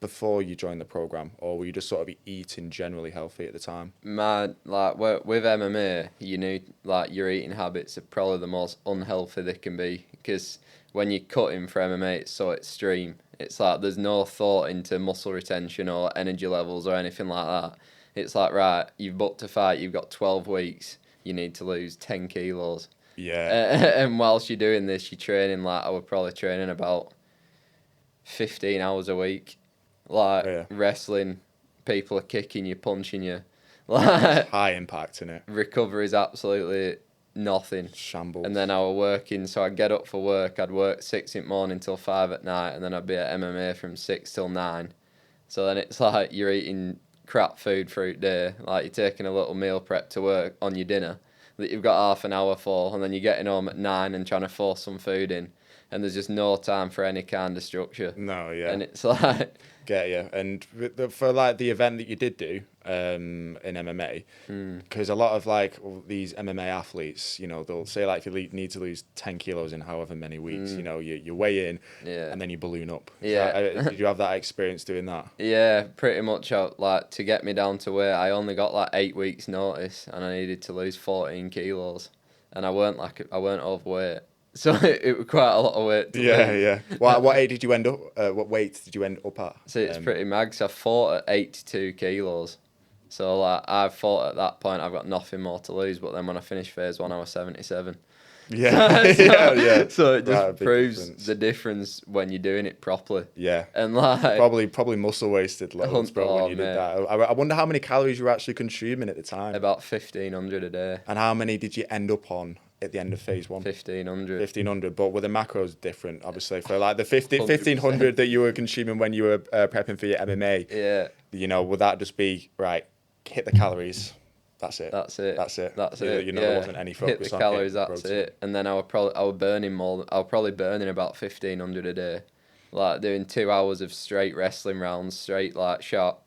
before you joined the program, or were you just sort of eating generally healthy at the time? Man, like with MMA, your eating habits are probably the most unhealthy they can be, because when you're cutting for MMA, it's so extreme. It's like there's no thought into muscle retention or energy levels or anything like that. It's like, right, you've booked a fight, you've got 12 weeks, you need to lose 10 kilos. Yeah. And whilst you're doing this, you're training, like I was probably training about 15 hours a week. Like wrestling, people are kicking you, punching you. Like high impact in it. Recovery is absolutely nothing. Shambles. And then I was working, so I'd get up for work. I'd work 6 in the morning till 5 at night, and then I'd be at MMA from 6 till 9. So then it's like you're eating crap food through the day. Like you're taking a little meal prep to work on your dinner that you've got half an hour for, and then you're getting home at 9 and trying to force some food in. And there's just no time for any kind of structure. No, yeah. And it's like... Get you. And for like the event that you did do in MMA, because a lot of like these MMA athletes, they'll say like if you need to lose 10 kilos in however many weeks, you weigh in and then you balloon up. Yeah. So, did you have that experience doing that? Yeah, pretty much. Like to get me down to weight, I only got like 8 weeks notice, and I needed to lose 14 kilos, and I weren't overweight. So it was quite a lot of weight to lose. Yeah. What weight did you end up? What weight did you end up at? So it's pretty mag. So I fought at 82 kilos. So like I thought at that point I've got nothing more to lose, but then when I finished phase 1 I was 77. Yeah. Yeah. So it just Right, a big proves difference. the difference when you're doing it properly. Yeah. And like Probably muscle wasted loads, bro, when you did mate. that. I wonder how many calories you were actually consuming at the time. About 1,500 a day. And how many did you end up on at the end of phase 1? 1,500. 1,500, but were the macros different, obviously, for like the 100%. 1,500 that you were consuming when you were prepping for your MMA? Yeah. You know, would that just be, right, hit the calories, that's it? That's it. That's it. That's You it. know, yeah. there wasn't any focus Hit the on calories. hitting That's protein. it. And then I was probably burning about 1,500 a day, like doing 2 hours of straight wrestling rounds, straight like shark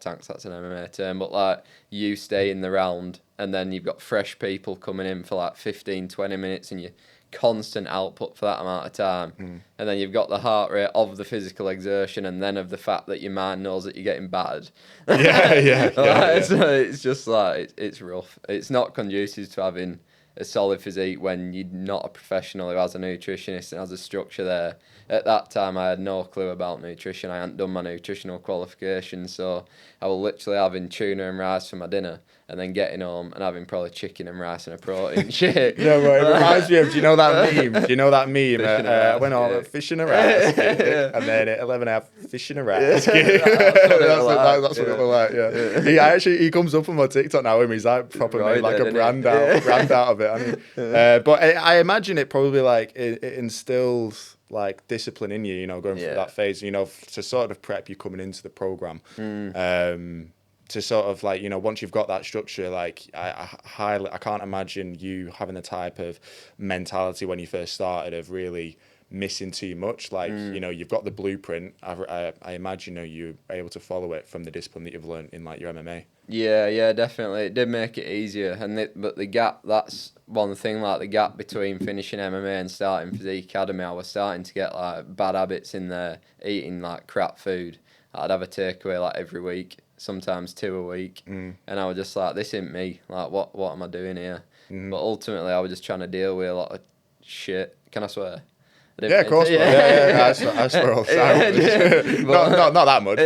tanks. That's an MMA term, but like you stay in the round, and then you've got fresh people coming in for like 15, 20 minutes, and you constant output for that amount of time. And then you've got the heart rate of the physical exertion and then of the fact that your mind knows that you're getting battered. Yeah. So it's just like it's rough. It's not conducive to having a solid physique when you're not a professional who has a nutritionist and has a structure there. At that time I had no clue about nutrition. I hadn't done my nutritional qualification, so I was literally having tuna and rice for my dinner and then getting home and having probably chicken and rice and a protein shake. Yeah, but it reminds me of, do you know that meme? Do you know that meme? I went on yeah. fish and a rice, and then at 11 I have fish and a rice. That's what it was like, yeah. He comes up on my TikTok now and he's like proper made like a brand out of it. I mean, but I imagine it probably like it instills like discipline in you, you know, going through that phase, you know, to sort of prep you coming into the program. To sort of like, you know, once you've got that structure, like I can't imagine you having the type of mentality when you first started of really missing too much. Like, you know, you've got the blueprint. I imagine, you know, you're able to follow it from the discipline that you've learned in like your MMA. Yeah, definitely. It did make it easier, but the gap, that's one thing, like the gap between finishing MMA and starting Physique Academy, I was starting to get like bad habits in there, eating like crap food. I'd have a takeaway like every week, sometimes 2 a week, and I was just like, this isn't me. Like, what am I doing here? But ultimately, I was just trying to deal with a lot of shit. Can I swear? Yeah, of course. Yeah. I swear all the time. Not that much.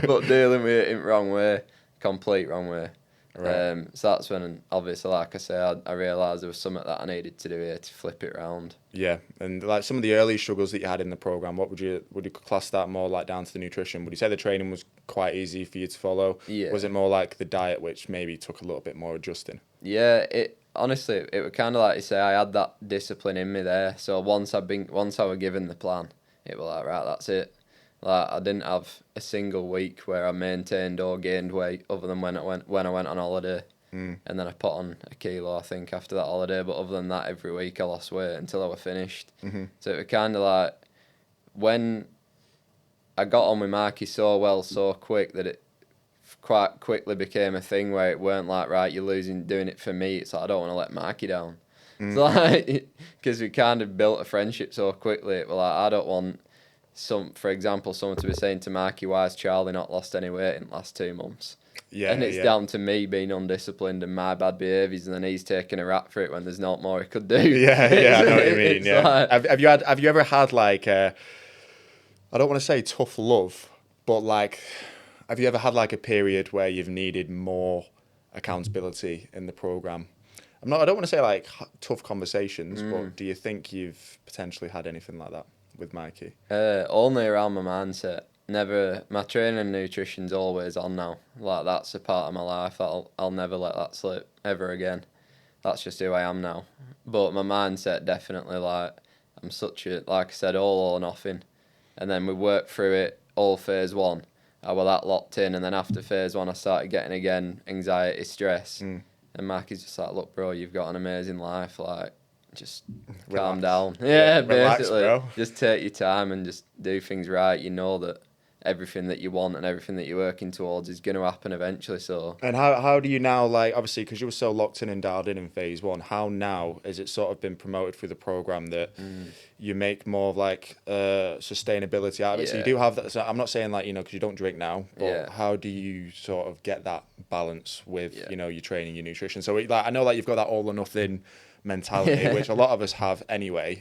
But dealing with it in the wrong way, complete wrong way. Right. So that's when, obviously, like I say, I realised there was something that I needed to do here to flip it round. Yeah, and like some of the early struggles that you had in the program, what would you class that more like down to the nutrition? Would you say the training was quite easy for you to follow? Yeah. Was it more like the diet, which maybe took a little bit more adjusting? Yeah, honestly, it was kind of like you say, I had that discipline in me there. So once I was given the plan, it was like, right, that's it. Like, I didn't have a single week where I maintained or gained weight other than when I went on holiday. And then I put on a kilo, I think, after that holiday. But other than that, every week I lost weight until I was finished. So it was kind of like, when I got on with Marky so well, so quick, that it quite quickly became a thing where it weren't like, right, you're losing doing it for me. It's like, I don't want to let Marky down. It's like, because we kind of built a friendship so quickly, it was like, I don't want for example, someone to be saying to Marky, why has Charlie not lost any weight in the last 2 months? Yeah, and it's down to me being undisciplined and my bad behaviours, and then he's taking a rap for it when there's not more he could do. Yeah, I know what you mean. Yeah. Like, have you ever had like I don't want to say tough love, but like, have you ever had like a period where you've needed more accountability in the program? I don't want to say like tough conversations, but do you think you've potentially had anything like that with Mikey? Only around my mindset. Never. My training and nutrition's always on now. Like, that's a part of my life. I'll never let that slip ever again. That's just who I am now. But my mindset, definitely, like, I'm such a, like I said, all or nothing. And then we worked through it all phase 1. I was that locked in, and then after phase 1 I started getting again anxiety, stress. And Mikey's just like, look, bro, you've got an amazing life, like, just calm down. Yeah, basically. Relax, bro. Just take your time and just do things right. You know that everything that you want and everything that you're working towards is going to happen eventually. So. And how do you now, like, obviously, because you were so locked in and dialed in phase 1, how now has it sort of been promoted through the program that you make more of like sustainability out of it? So you do have that. So I'm not saying like, you know, because you don't drink now, but how do you sort of get that balance with, you know, your training, your nutrition? So like, I know like you've got that all or nothing mentality, which a lot of us have anyway,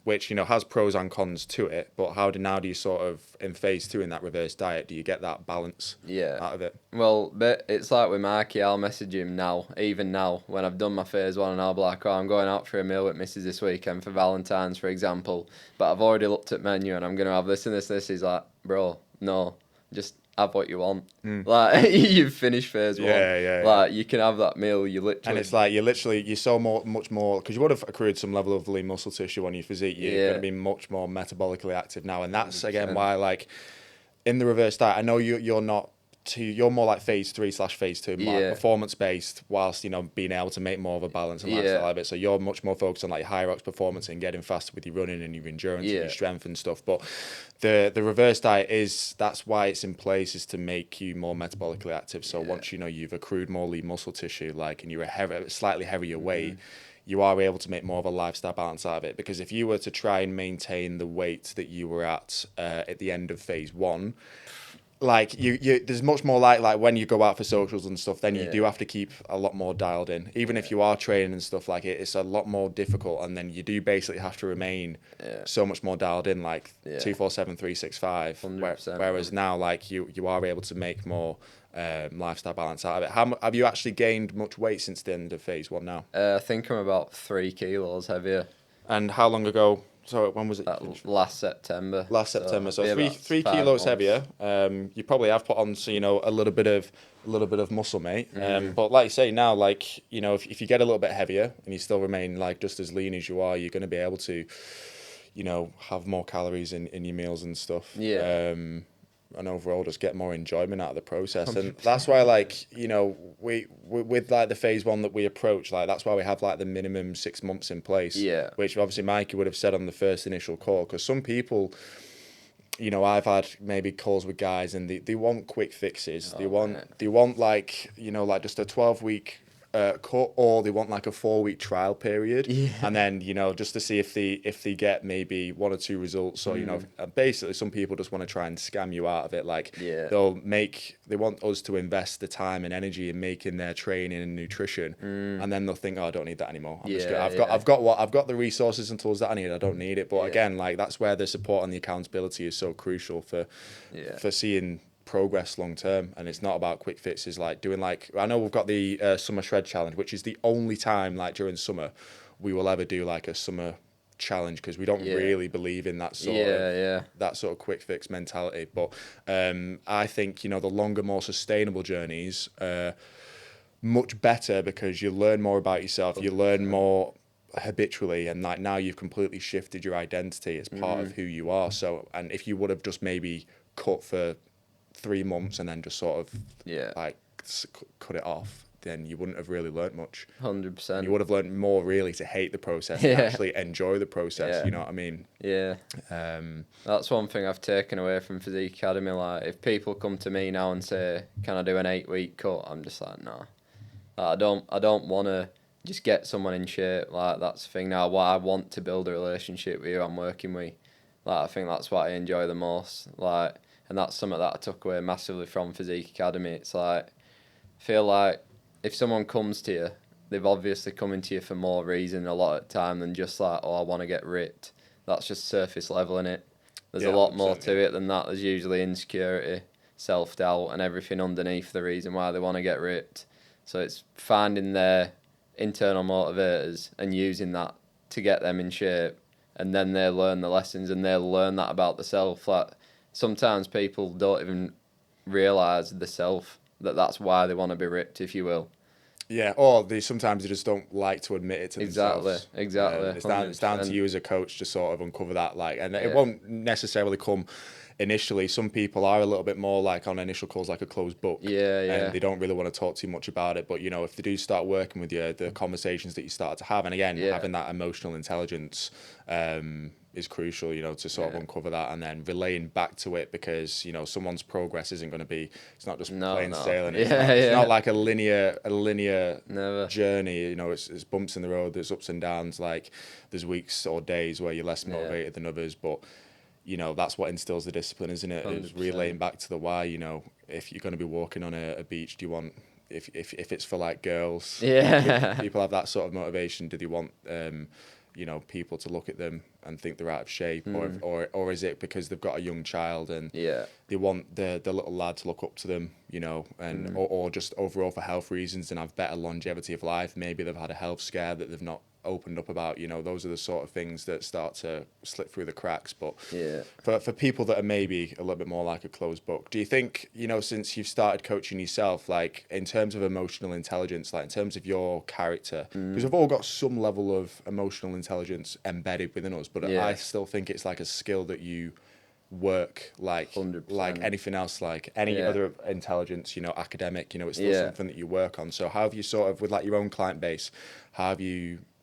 which, you know, has pros and cons to it. But how do you sort of, in phase 2 in that reverse diet, do you get that balance out of it? Well, but it's like with Marky, I'll message him now, even now, when I've done my phase 1, and I'll be like, oh, I'm going out for a meal with Mrs. this weekend for Valentine's, for example, but I've already looked at menu and I'm going to have this and this and this. He's like, bro, no, just have what you want. Like, you've finished phase 1. Like, you can have that meal, and it's like you're so much more, because you would have accrued some level of lean muscle tissue on your physique. You're going to be much more metabolically active now, and that's 100%. Again why, like, in the reverse diet, I know you're more like phase 3/phase 2, performance based, whilst, you know, being able to make more of a balance and lifestyle of it. So you're much more focused on like Hyrox performance and getting faster with your running and your endurance and your strength and stuff. But the reverse diet that's why it's in place, is to make you more metabolically active. So once, you know, you've accrued more lean muscle tissue, like, and you're a slightly heavier weight, you are able to make more of a lifestyle balance out of it. Because if you were to try and maintain the weight that you were at the end of phase 1, like you there's much more like when you go out for socials and stuff, then you do have to keep a lot more dialed in. Even if you are training and stuff, like it's a lot more difficult, and then you do basically have to remain so much more dialed in, like 247 365. Whereas now, like you are able to make more lifestyle balance out of it. Have you actually gained much weight since the end of phase 1 now? I think I'm about 3 kilos heavier. And how long ago? So when was it? Last September. So 3 kilos heavier. You probably have put on, so, you know, a little bit of muscle, mate. But like you say now, like, you know, if you get a little bit heavier and you still remain like just as lean as you are, you're going to be able to, you know, have more calories in your meals and stuff. And overall just get more enjoyment out of the process. 100%. And that's why, like, you know, we with like the phase 1 that we approach, like that's why we have like the minimum 6 months in place, which obviously Mikey would have said on the first initial call, because some people, you know, I've had maybe calls with guys and they want quick fixes. They want like, you know, like just a 12-week cut, or they want like a 4-week trial period, and then, you know, just to see if they get maybe 1 or 2 results. So, you know, basically some people just want to try and scam you out of it. Like they want us to invest the time and energy in making their training and nutrition, and then they'll think, oh, I don't need that anymore. I've got the resources and tools that I need. I don't need it. But again, like that's where the support and the accountability is so crucial for seeing progress long term. And it's not about quick fixes, like doing, like, I know we've got the summer shred challenge, which is the only time, like, during summer we will ever do like a summer challenge, because we don't really believe in that sort of quick fix mentality. But I think, you know, the longer, more sustainable journeys are much better, because you learn more about yourself, you learn more habitually, and like now you've completely shifted your identity as part of who you are. So, and if you would have just maybe cut for 3 months and then just sort of like cut it off, then you wouldn't have really learnt much. 100%. You would have learnt more really to hate the process and actually enjoy the process. You know what I mean? That's one thing I've taken away from Physique Academy. Like, if people come to me now and say, can I do an 8-week cut, I'm just like, no. Like, I don't want to just get someone in shape. Like, that's the thing now. What I want to build a relationship with who I'm working with. Like, I think that's what I enjoy the most. Like, and that's something that I took away massively from Physique Academy. It's like, I feel like if someone comes to you, they've obviously come into you for more reason a lot of the time than just like, oh, I want to get ripped. That's just surface level, innit? There's a lot more to it than that. There's usually insecurity, self-doubt, and everything underneath the reason why they want to get ripped. So it's finding their internal motivators and using that to get them in shape, and then they learn the lessons and they'll learn that about the self. Like, sometimes people don't even realise the self, that's why they want to be ripped, if you will. Yeah, or sometimes they just don't like to admit it to themselves. Exactly. It's down to you as a coach to sort of uncover that. Like, and it won't necessarily come initially. Some people are a little bit more like on initial calls, like a closed book. And they don't really want to talk too much about it. But, you know, if they do start working with you, the conversations that you start to have, and again, having that emotional intelligence is crucial, you know, to sort of uncover that and then relaying back to it, because, you know, someone's progress isn't going to be, it's not just plain sailing. It's not like a linear journey, you know, it's bumps in the road, there's ups and downs, like there's weeks or days where you're less motivated than others, but, you know, that's what instills the discipline, isn't it? 100%. Is relaying back to the why. You know, if you're going to be walking on a beach, do you want, if it's for like girls, Yeah. people have that sort of motivation. Do they want people to look at them and think they're out of shape, or is it because they've got a young child and they want the little lad to look up to them, and or just overall for health reasons and have better longevity of life? Maybe they've had a health scare that they've not opened up about. Those are the sort of things that start to slip through the cracks. But for people that are maybe a little bit more like a closed book, do you think, since you've started coaching yourself, like in terms of emotional intelligence, like in terms of your character, because we've all got some level of emotional intelligence embedded within us, but I still think it's like a skill that you work like 100%. like anything else, like any other intelligence, academic, it's still something that you work on. So how have you sort of, with like your own client base,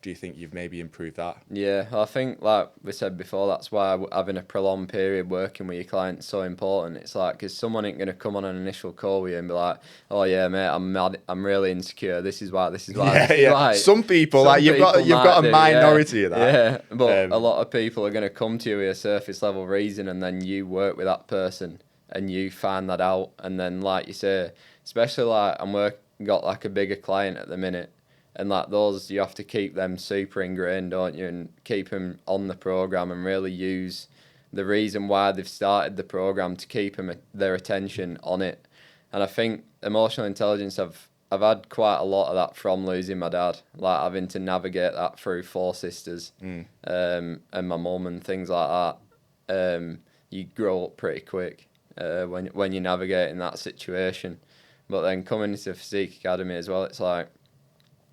do you think you've maybe improved that? Yeah, I think, like we said before, that's why having a prolonged period working with your clients is so important. It's like, because someone ain't going to come on an initial call with you and be like, oh yeah, mate, I'm mad, I'm really insecure, this is why. Like, some people, like, you've got a minority of that. Yeah, but a lot of people are going to come to you with a surface level reason, and then you work with that person and you find that out. And then, like you say, especially like got like a bigger client at the minute, and like those, you have to keep them super ingrained, don't you? And keep them on the program and really use the reason why they've started the program to keep their attention on it. And I think emotional intelligence, I've had quite a lot of that from losing my dad, like having to navigate that through 4 sisters, and my mum and things like that. You grow up pretty quick when you're navigating that situation. But then coming into Physique Academy as well, it's like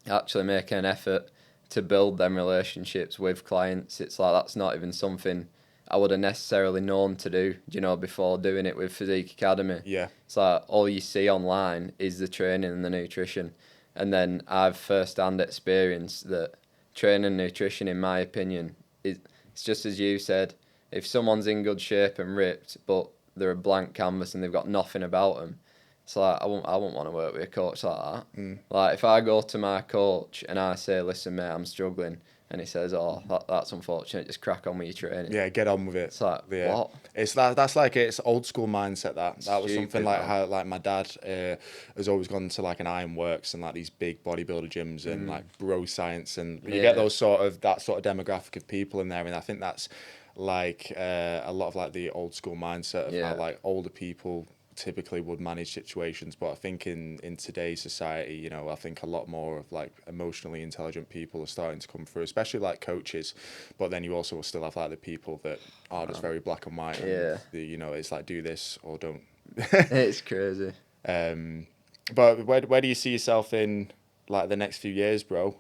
actually making an effort to build them relationships with clients. It's like that's not even something I would have necessarily known to do, before doing it with Physique Academy. Yeah. It's like all you see online is the training and the nutrition. And then I've first-hand experienced that training and nutrition, in my opinion, it's just as you said, if someone's in good shape and ripped, but they're a blank canvas and they've got nothing about them, it's like, I won't want to work with a coach like that. Like, if I go to my coach and I say, listen, mate, I'm struggling, and he says, oh, that's unfortunate, just crack on with your training. Yeah, get on with it. It's like, what? That's like, it's old school mindset, that was something like man. how, like, my dad has always gone to like an Ironworks and like these big bodybuilder gyms and like bro science, and you get that sort of demographic of people in there, and I think that's like a lot of like the old school mindset of how like older people typically would manage situations. But I think in today's society, I think a lot more of like emotionally intelligent people are starting to come through, especially like coaches. But then you also still have like the people that are just very black and white. And it's like, do this or don't. It's crazy. But where do you see yourself in like the next few years, bro?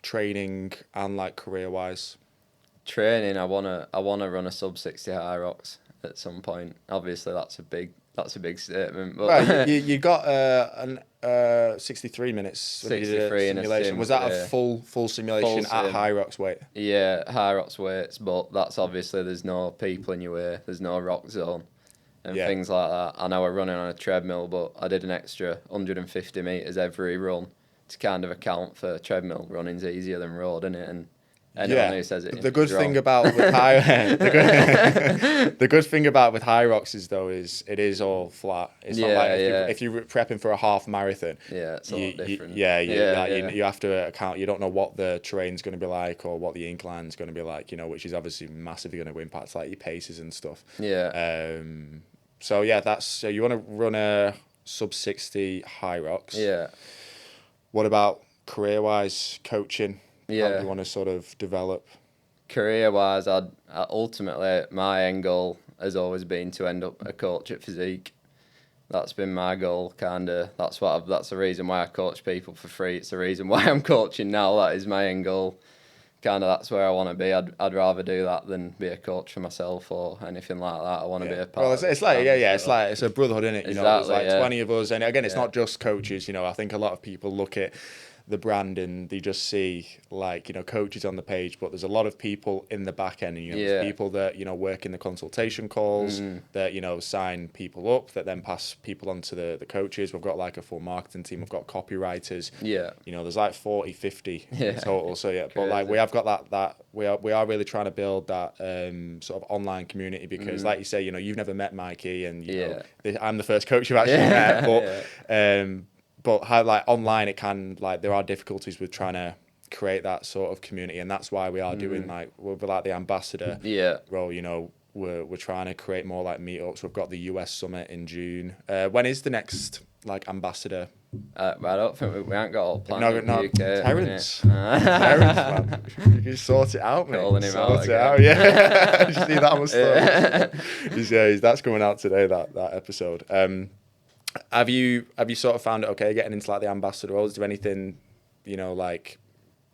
Training and like career wise. Training, I wanna run a sub 60 Hyrox at some point. Obviously, that's a big statement. But well, you got 63 minutes. 63 in a sim. Was that a full simulation at Hyrox weight? Yeah, Hyrox weights, but that's obviously, there's no people in your way, there's no rock zone and things like that. I know we're running on a treadmill, but I did an extra 150 metres every run to kind of account for treadmill running's easier than road, isn't it? And anyone who says it, the good thing about with the good thing about with Hyrox is it is all flat. It's not like if you're prepping for a half marathon. Yeah, it's a lot different. You have to account. You don't know what the terrain's going to be like or what the incline's going to be like. Which is obviously massively going to impact like your paces and stuff. Yeah. So you want to run a sub 60 Hyrox. Yeah. What about career wise, coaching? Yeah. How do you want to sort of develop? Career-wise, ultimately, my end goal has always been to end up a coach at Physique. That's been my goal, kind of. That's the reason why I coach people for free. It's the reason why I'm coaching now. That is my end goal. Kind of, that's where I want to be. I'd rather do that than be a coach for myself or anything like that. I want to be a part. Well, it's like it's a brotherhood, isn't it? Exactly, there's like 20 of us, and again, it's not just coaches. I think a lot of people look at the brand and they just see like coaches on the page, but there's a lot of people in the back end, and there's people that work in the consultation calls that sign people up, that then pass people on to the coaches. We've got like a full marketing team, we've got copywriters, there's like 40-50 in total. So but like we have got that we are really trying to build that sort of online community, because like you say, you've never met Mikey, and I'm the first coach you've actually met, but how like online it can like there are difficulties with trying to create that sort of community, and that's why we are doing like we're like the ambassador role. You know, we're trying to create more like meetups. We've got the US summit in June. When is the next like ambassador? I don't think we ain't got all planned. No, in the UK Terence. Terence, man. You can sort it out, mate. Calling him sort out it again. out, yeah. You see that on my story? That's coming out today, that episode. Have you sort of found it okay getting into like the ambassador role? Is there anything, you know, like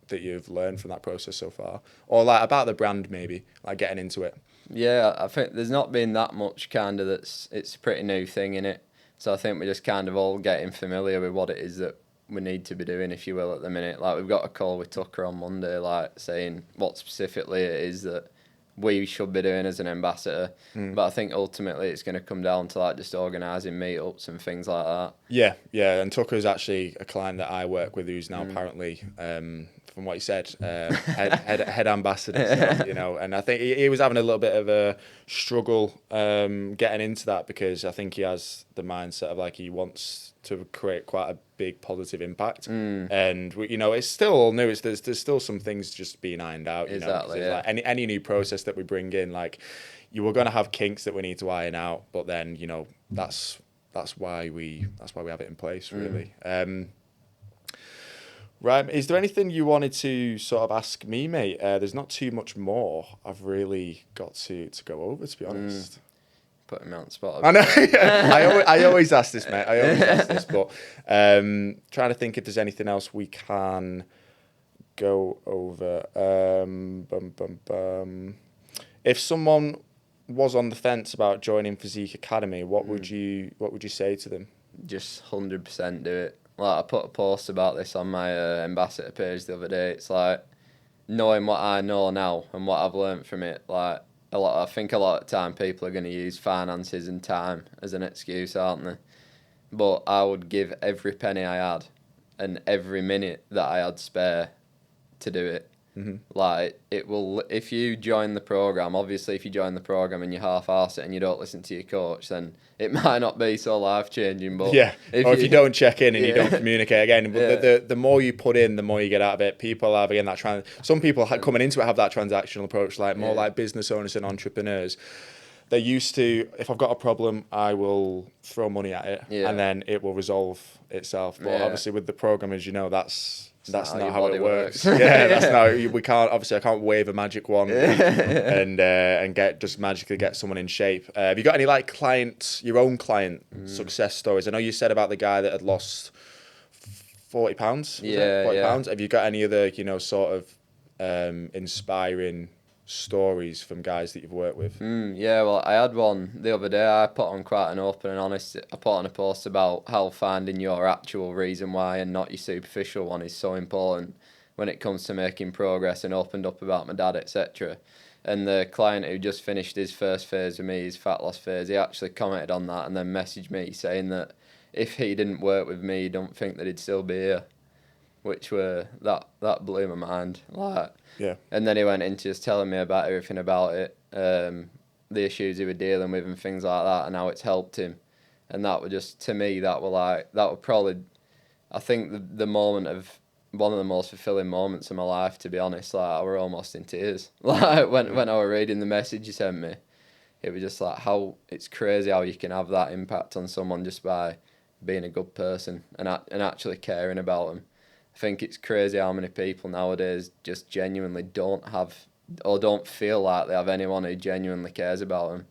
that you've learned from that process so far? Or like about the brand maybe, like getting into it? Yeah, I think there's not been that much kind of it's a pretty new thing in it. So I think we're just kind of all getting familiar with what it is that we need to be doing, if you will, at the minute. Like, we've got a call with Tucker on Monday, like, saying what specifically it is that we should be doing as an ambassador. But I think ultimately it's going to come down to, like, just organising meetups and things like that. Yeah. And Tucker's actually a client that I work with who's now apparently, from what he said, head ambassador, so, you know. And I think he was having a little bit of a struggle getting into that, because I think he has the mindset of like he wants to create quite a big positive impact. And you know, it's still all new. There's still some things just being ironed out. You know, like any new process that we bring in, like you were going to have kinks that we need to iron out, but then you know that's why we have it in place, really. Right, is there anything you wanted to sort of ask me, mate? There's not too much more I've really got to go over, to be honest. Putting me on the spot. I know. I always ask this, mate. I always ask this, but trying to think if there's anything else we can go over. If someone was on the fence about joining Physique Academy, what would you say to them? Just 100% do it. Like, I put a post about this on my ambassador page the other day. It's like, knowing what I know now and what I've learned from it, like, I think a lot of the time people are going to use finances and time as an excuse, aren't they? But I would give every penny I had and every minute that I had spare to do it. Like, it will, if you join the program, obviously if you join the program and you half-arse it and you don't listen to your coach, then it might not be so life-changing. But if you don't check in and you don't communicate again, but the more you put in, the more you get out of it. People have, again, that some people coming into it have that transactional approach, like more like business owners and entrepreneurs. They're used to, if I've got a problem, I will throw money at it and then it will resolve itself. But obviously with the program, as you know, that's not how it works. That's not. We can't. Obviously, I can't wave a magic wand and just magically get someone in shape. Have you got any like your own client success stories? I know you said about the guy that had lost £40. £40. Have you got any other, you know, sort of inspiring stories from guys that you've worked with? Well, I had one the other day. I put on quite an open and honest. I put on a post about how finding your actual reason why and not your superficial one is so important when it comes to making progress, and opened up about my dad, etc. And the client who just finished his first phase with me, his fat loss phase, he actually commented on that and then messaged me saying that if he didn't work with me, he don't think that he'd still be here. Which that blew my mind. Like, and then he went into just telling me about everything about it, the issues he was dealing with and things like that, and how it's helped him. And that were just, to me, that were probably, I think the moment of one of the most fulfilling moments of my life, to be honest. Like, I were almost in tears. Like when I were reading the message you sent me, it was just like how it's crazy how you can have that impact on someone just by being a good person and actually caring about them. I think it's crazy how many people nowadays just genuinely don't have or don't feel like they have anyone who genuinely cares about them.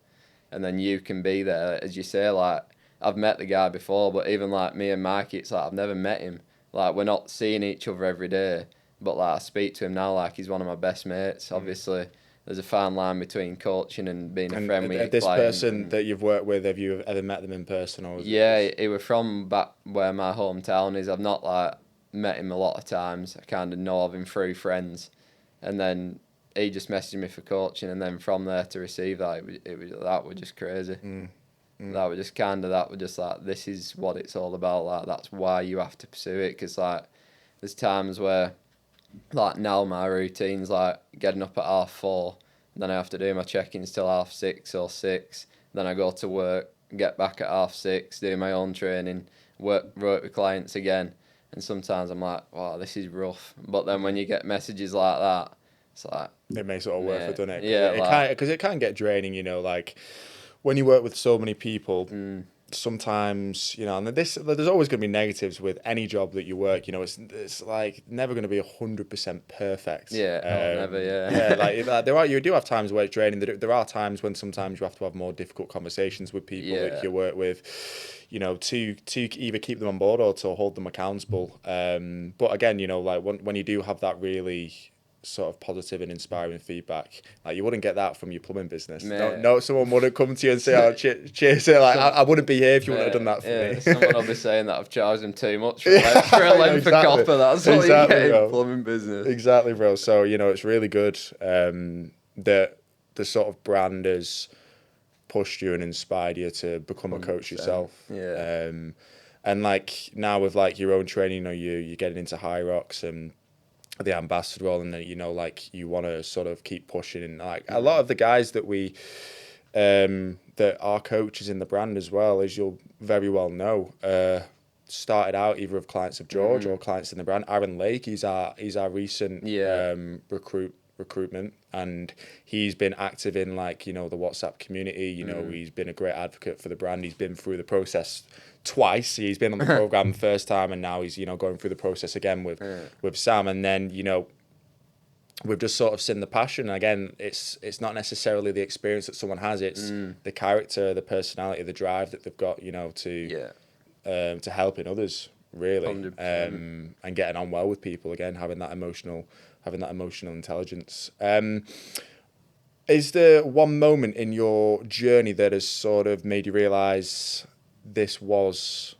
And then you can be there, as you say, like, I've met the guy before, but even like me and Mikey, it's like I've never met him. Like, we're not seeing each other every day, but like I speak to him now like he's one of my best mates. Obviously, there's a fine line between coaching and being a friend with this person that you've worked with, have you ever met them in person? Or he was from back where my hometown is. I've not like met him a lot of times. I kind of know of him through friends, and then he just messaged me for coaching, and then from there to receive that, that was just crazy. That was just like, this is what it's all about. Like, that's why you have to pursue it, because like there's times where like now my routine's like getting up at 4:30, then I have to do my check-ins till 6:30 or 6, then I go to work, get back at 6:30, do my own training, work with clients again. And sometimes I'm like, wow, this is rough. But then when you get messages like that, it's like... It makes it all worth it, doesn't it? Yeah, Because it can get draining, you know, like when you work with so many people, sometimes, you know, and there's always going to be negatives with any job that you work, you know, it's like never going to be 100% perfect. Never, you do have times where it's draining. There are times when sometimes you have to have more difficult conversations with people that you work with, you know, to either keep them on board or to hold them accountable. But again, you know, like when you do have that really sort of positive and inspiring feedback, like you wouldn't get that from your plumbing business. No, someone wouldn't come to you and say, "Oh, cheers." Like I wouldn't be here if you wouldn't have done that for me. Someone will be saying that I've charged them too much for a length of copper. That's what you get in plumbing business. Exactly, bro. So you know, it's really good that the sort of brand has pushed you and inspired you to become a coach yourself. And like now with like your own training, you know, you're getting into Hyrox and the ambassador role, and then, you know, like you want to sort of keep pushing. And like a lot of the guys that we that are coaches in the brand as well, as you'll very well know, started out either with clients of George or clients in the brand. Aaron Lake, he's our recent recruitment, and he's been active in, like, you know, the WhatsApp community. You know, he's been a great advocate for the brand. He's been through the process twice. He's been on the program the first time, and now he's, you know, going through the process again with Sam. And then, you know, we've just sort of seen the passion. Again, it's not necessarily the experience that someone has. It's the character, the personality, the drive that they've got, you know, to helping others, really, and getting on well with people. Again, having that emotional intelligence. Is there one moment in your journey that has sort of made you realise this was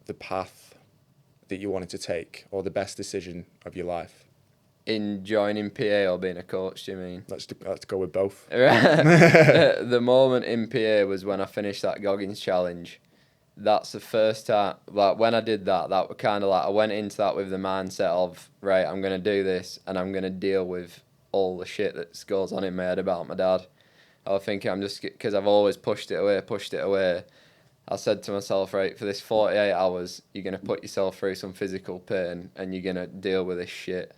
the path that you wanted to take, or the best decision of your life? In joining PA or being a coach, do you mean? Let's go with both. The moment in PA was when I finished that Goggins challenge. That's the first time, like when I did that, that was kind of like, I went into that with the mindset of, right, I'm going to do this and I'm going to deal with all the shit that goes on in my head about my dad. I was thinking, I'm just, because I've always pushed it away. I said to myself, right, for this 48 hours, you're going to put yourself through some physical pain and you're going to deal with this shit.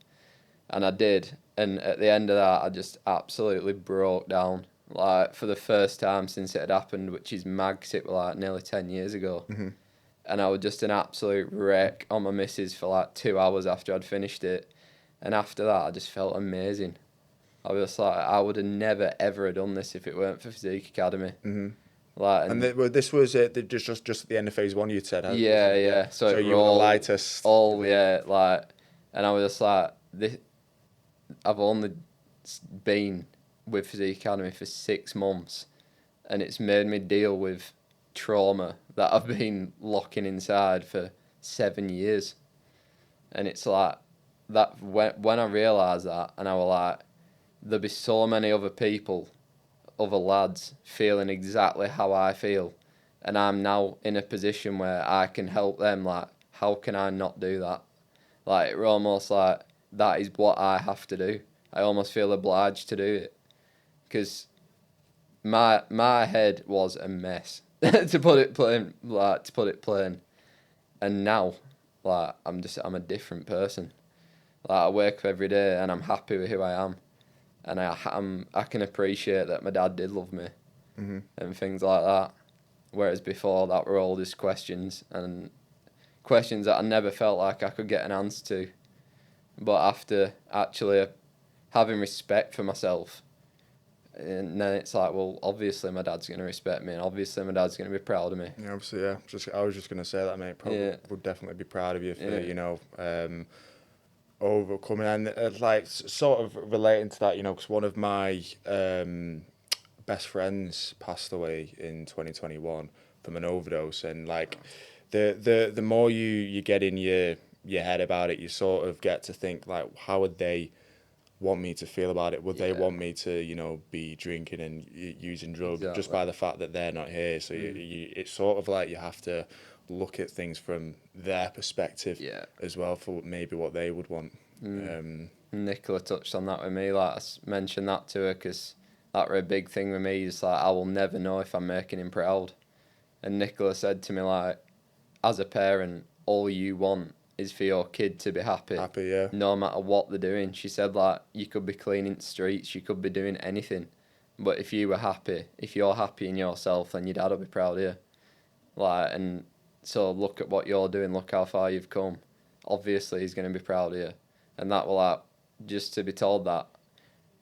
And I did. And at the end of that, I just absolutely broke down. Like, for the first time since it had happened, which is mad, 'cause it was like nearly 10 years ago. And I was just an absolute wreck on my missus for like 2 hours after I'd finished it. And after that, I just felt amazing. I was like, I would have never, ever have done this if it weren't for Physique Academy. Like, and this was just at the end of phase 1, you'd said? Yeah. So you were the lightest. Like, and I was just like, I've only been with Physique Academy for 6 months, and it's made me deal with trauma that I've been locking inside for 7 years. And it's like that when I realised that, and I was like, there'll be so many other people, other lads feeling exactly how I feel, and I'm now in a position where I can help them. Like, how can I not do that? Like, we're almost like, that is what I have to do. I almost feel obliged to do it, because my head was a mess, to put it plain. And now, like, I'm a different person. Like, I wake up every day and I'm happy with who I am, and I can appreciate that my dad did love me, and things like that. Whereas before, that were all just questions that I never felt like I could get an answer to. But after actually having respect for myself, and then it's like, well, obviously my dad's going to respect me, and obviously my dad's going to be proud of me. Yeah, obviously, yeah. I was just going to say that, mate. Probably would definitely be proud of you for, you know, overcoming. And like, sort of relating to that, you know, because one of my best friends passed away in 2021 from an overdose, and like the more you get in your head about it, you sort of get to think, like, how would they want me to feel about it? Would they want me to, you know, be drinking and using drugs just by the fact that they're not here? So it's sort of like you have to look at things from their perspective as well, for maybe what they would want. Nicola touched on that with me. Like, I mentioned that to her because that were a big thing with me. It's like, I will never know if I'm making him proud. And Nicola said to me, like, as a parent, all you want is for your kid to be happy. Happy, yeah. No matter what they're doing. She said, like, you could be cleaning the streets, you could be doing anything. But if you were happy, if you're happy in yourself, then your dad will be proud of you. Like, and so look at what you're doing, look how far you've come. Obviously, he's going to be proud of you. And that will, like, just to be told that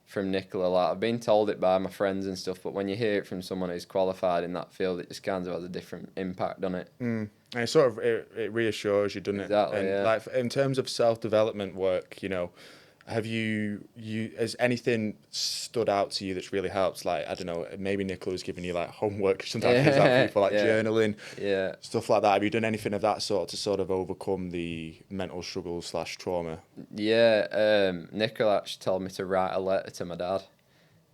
from Nicola, like, I've been told it by my friends and stuff, but when you hear it from someone who's qualified in that field, it just kind of has a different impact on it. And it sort of, it reassures you, doesn't it? Exactly, And yeah. like, in terms of self-development work, you know, have has anything stood out to you that's really helped? Like, I don't know, maybe Nicola was giving you like homework, sometimes gives that people, like journaling, stuff like that. Have you done anything of that sort to sort of overcome the mental struggles / trauma? Yeah, Nicola actually told me to write a letter to my dad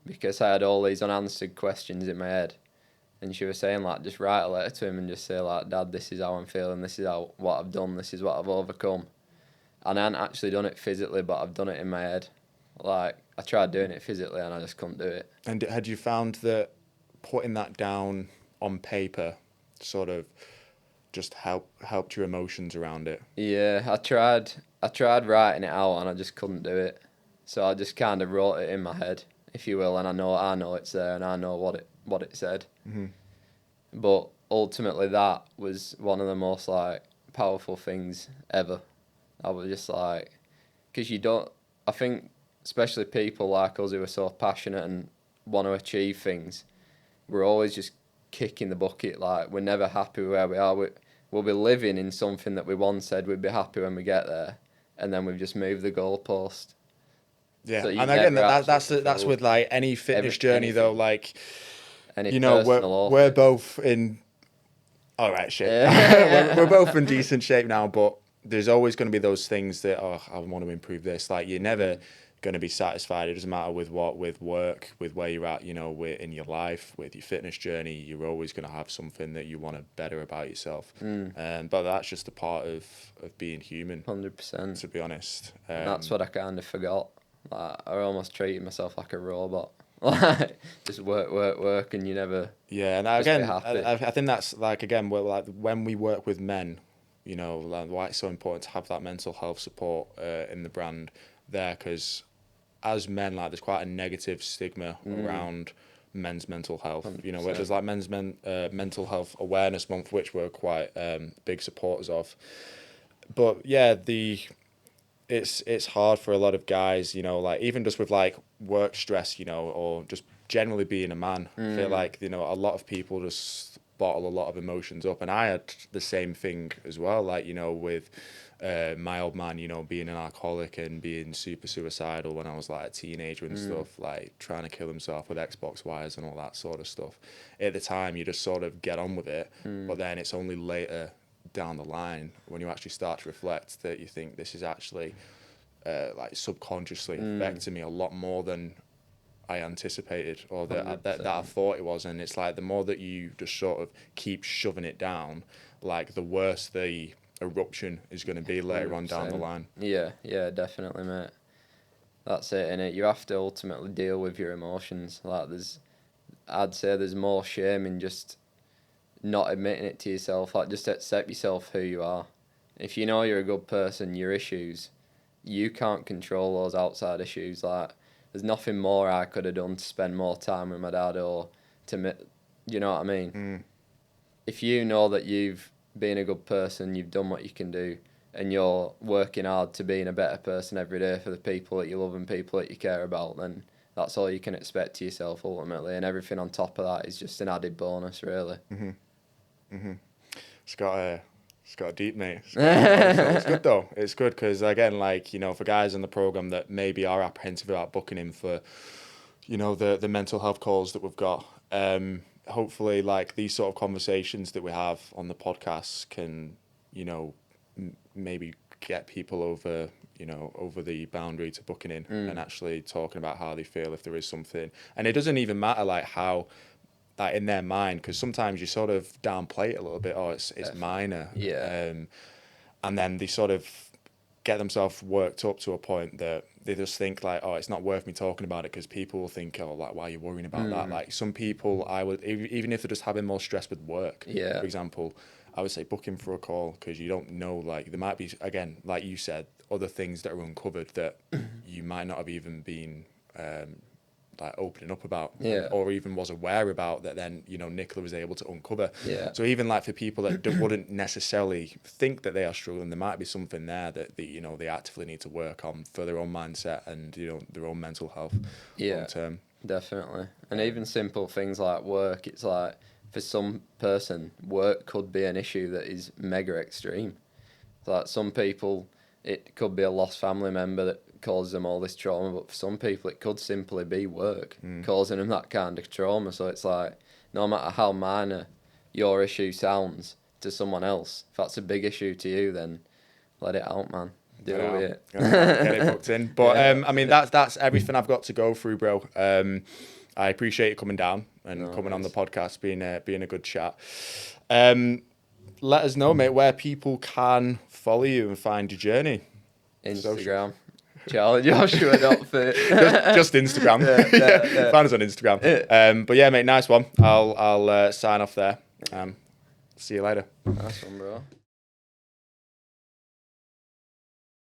because I had all these unanswered questions in my head. And she was saying, like, just write a letter to him and just say, like, Dad, this is how I'm feeling, this is what I've done, this is what I've overcome. And I hadn't actually done it physically, but I've done it in my head. Like, I tried doing it physically and I just couldn't do it. And had you found that putting that down on paper sort of just helped your emotions around it? Yeah, I tried writing it out and I just couldn't do it. So I just kind of wrote it in my head, if you will, and I know it's there and I know what it said. Mm-hmm. But ultimately that was one of the most, like, powerful things ever. I was just like, because I think, especially people like us who are so passionate and want to achieve things, we're always just kicking the bucket. Like, we're never happy where we are. We'll be living in something that we once said we'd be happy when we get there, and then we've just moved the goalpost. Yeah, So and again, that's with like any fitness journey though. Like, you know, we're both in all right shape. Yeah. we're both in decent shape now, but there's always going to be those things that, oh, I want to improve this. Like, you're never going to be satisfied. It doesn't matter with what, with work, with where you're at, you know, in your life, with your fitness journey, you're always going to have something that you want to better about yourself. But that's just a part of being human. 100%. To be honest. That's what I kind of forgot. Like, I almost treated myself like a robot. Like, just work, and you never. Yeah, and again, I think that's like, again, like when we work with men, you know, like why it's so important to have that mental health support in the brand there, because as men, like, there's quite a negative stigma around men's mental health. 100%. You know, where there's like men's mental health awareness month, which we're quite big supporters of. But yeah, it's hard for a lot of guys, you know, like even just with like work stress, you know, or just generally being a man. I feel like, you know, a lot of people just bottle a lot of emotions up, and I had the same thing as well, like, you know, with my old man, you know, being an alcoholic and being super suicidal when I was like a teenager and stuff, like trying to kill himself with Xbox wires and all that sort of stuff. At the time, you just sort of get on with it, but then it's only later down the line when you actually start to reflect that you think this is actually like subconsciously affecting me a lot more than I anticipated, or that I thought it was. And it's like the more that you just sort of keep shoving it down, like the worse the eruption is going to be later 100%. On down the line. Yeah, definitely, mate. That's it, innit? You have to ultimately deal with your emotions. Like, I'd say there's more shame in just not admitting it to yourself. Like, just accept yourself who you are. If you know you're a good person, your issues, you can't control those outside issues. Like, there's nothing more I could have done to spend more time with my dad, or you know what I mean? If you know that you've been a good person, you've done what you can do, and you're working hard to being a better person every day for the people that you love and people that you care about, then that's all you can expect to yourself ultimately, and everything on top of that is just an added bonus, really. It's got a deep, mate. It's good though. It's good because, again, like, you know, for guys in the program that maybe are apprehensive about booking in for, you know, the mental health calls that we've got, hopefully, like, these sort of conversations that we have on the podcast can, you know, maybe get people over the boundary to booking in and actually talking about how they feel if there is something. And it doesn't even matter like how, like, in their mind, because sometimes you sort of downplay it a little bit, or it's minor. Yeah. And then they sort of get themselves worked up to a point that they just think like, oh, it's not worth me talking about it because people will think, oh, like, why are you worrying about that? Like, some people, even if they're just having more stress with work, for example, I would say book in for a call, because you don't know, like, there might be, again, like you said, other things that are uncovered that you might not have even been like opening up about, or even was aware about, that then, you know, Nicola was able to uncover. So even like for people that wouldn't necessarily think that they are struggling, there might be something there that you know, they actively need to work on for their own mindset and, you know, their own mental health long term. Definitely. And even simple things like work, it's like, for some person, work could be an issue that is mega extreme. Like some people, it could be a lost family member that causes them all this trauma, but for some people it could simply be work causing them that kind of trauma. So it's like, no matter how minor your issue sounds to someone else, if that's a big issue to you, then let it out, man. Deal with it. Get it booked in. But I mean, that's everything I've got to go through, bro. I appreciate you coming down and coming on the podcast, being a good chat. Let us know, mate, where people can follow you and find your journey. Instagram. Charlie Joshua .fit. just Instagram. Find us on Instagram. But yeah, mate, nice one. I'll sign off there. See you later. Nice one, bro.